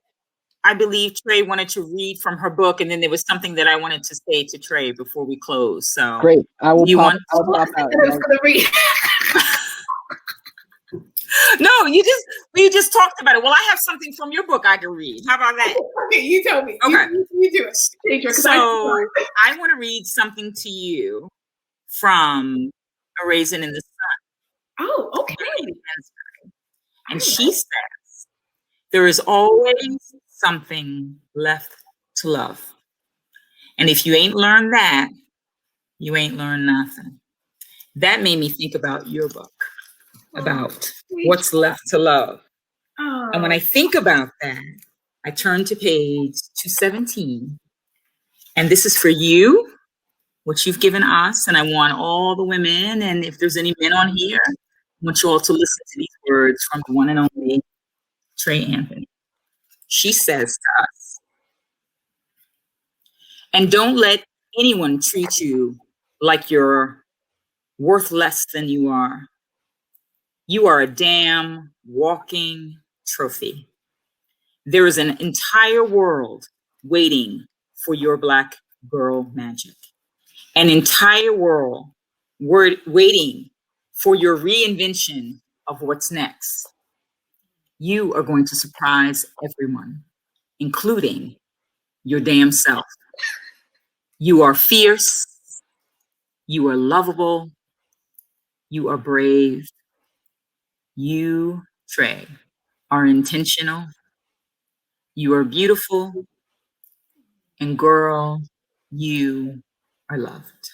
I believe Trey wanted to read from her book, and then there was something that I wanted to say to Trey before we close. So great. I will pop out. No, we just talked about it. Well, I have something from your book I can read. How about that? Okay, you tell me. Okay. You do it. So I want to read something to you from A Raisin in the Sun. Oh, okay. And she says, there is always something left to love. And if you ain't learned that, you ain't learned nothing. That made me think about your book, about what's left to love. Oh. And when I think about that, I turn to page 217. And this is for you, what you've given us. And I want all the women, and if there's any men on here, I want you all to listen to these words from the one and only Trey Anthony. She says to us, and don't let anyone treat you like you're worth less than you are. You are a damn walking trophy. There is an entire world waiting for your Black girl magic. An entire world waiting for your reinvention of what's next. You are going to surprise everyone, including your damn self. You are fierce. You are lovable. You are brave. You, Trey, are intentional. You are beautiful. And girl, you are loved.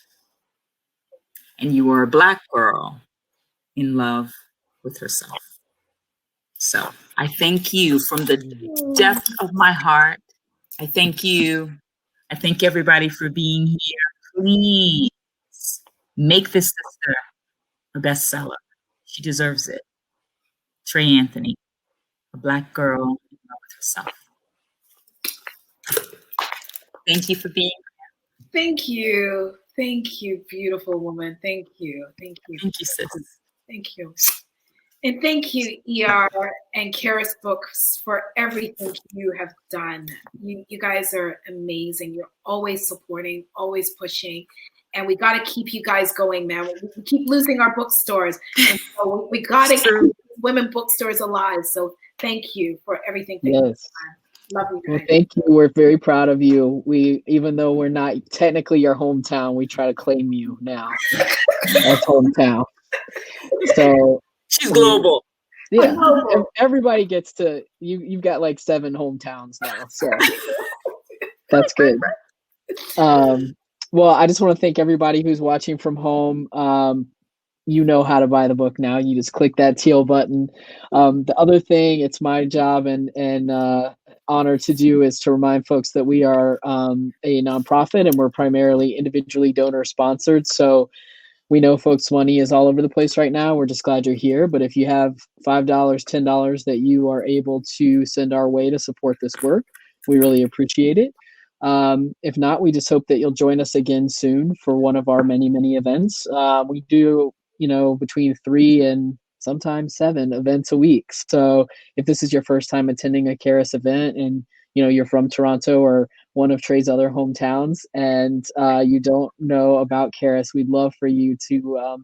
And you are a Black girl in love with herself. So I thank you from the depth of my heart. I thank you. I thank everybody for being here. Please make this sister a bestseller. She deserves it. Trey Anthony, a Black girl in love with herself. Thank you for being here. Thank you. Thank you, beautiful woman. Thank you. Thank you. Thank you, sis. Thank you. And thank you, ER and Charis Books, for everything you have done. You guys are amazing. You're always supporting, always pushing. And we got to keep you guys going, man. We keep losing our bookstores. And so we got to keep women bookstores alive. So thank you for everything. Yes. Love you guys. Well, thank you. We're very proud of you. Even though we're not technically your hometown, we try to claim you now as hometown. So she's global. Yeah, everybody gets to you've got like 7 hometowns now, so that's good. Well, I just want to thank everybody who's watching from home. You know how to buy the book now. You just click that teal button. The other thing, it's my job and honor to do is to remind folks that we are a nonprofit and we're primarily individually donor sponsored. So we know folks' money is all over the place right now. We're just glad you're here. But if you have $5, $10 that you are able to send our way to support this work, we really appreciate it. If not, we just hope that you'll join us again soon for one of our many, many events. We do, between 3 and sometimes 7 events a week. So if this is your first time attending a Charis event and, you're from Toronto or one of Trey's other hometowns, and you don't know about Charis, we'd love for you to,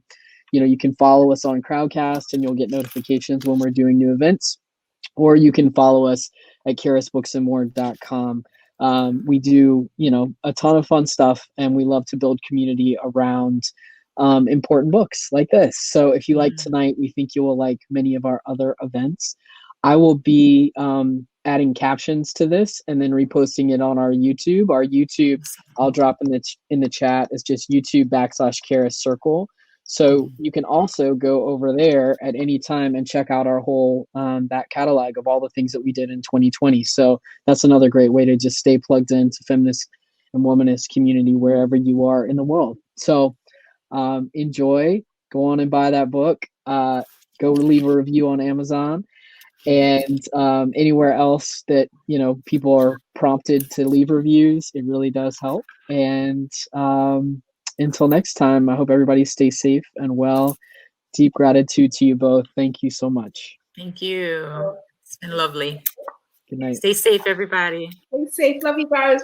you can follow us on Crowdcast, and you'll get notifications when we're doing new events, or you can follow us at charisbooksandmore.com. We do, a ton of fun stuff, and we love to build community around important books like this. So if you like tonight, we think you will like many of our other events. I will be adding captions to this and then reposting it on our YouTube. Our YouTube, I'll drop in the chat, is just YouTube.com/Charis Circle. So you can also go over there at any time and check out our whole back catalog of all the things that we did in 2020. So that's another great way to just stay plugged into feminist and womanist community wherever you are in the world. So enjoy, go on and buy that book, go leave a review on Amazon, and anywhere else that people are prompted to leave reviews. It really does help. And until next time, I hope everybody stays safe and well. Deep gratitude to you both. Thank you so much. Thank you. It's been lovely. Good night. Stay safe, everybody. Stay safe. Love you guys.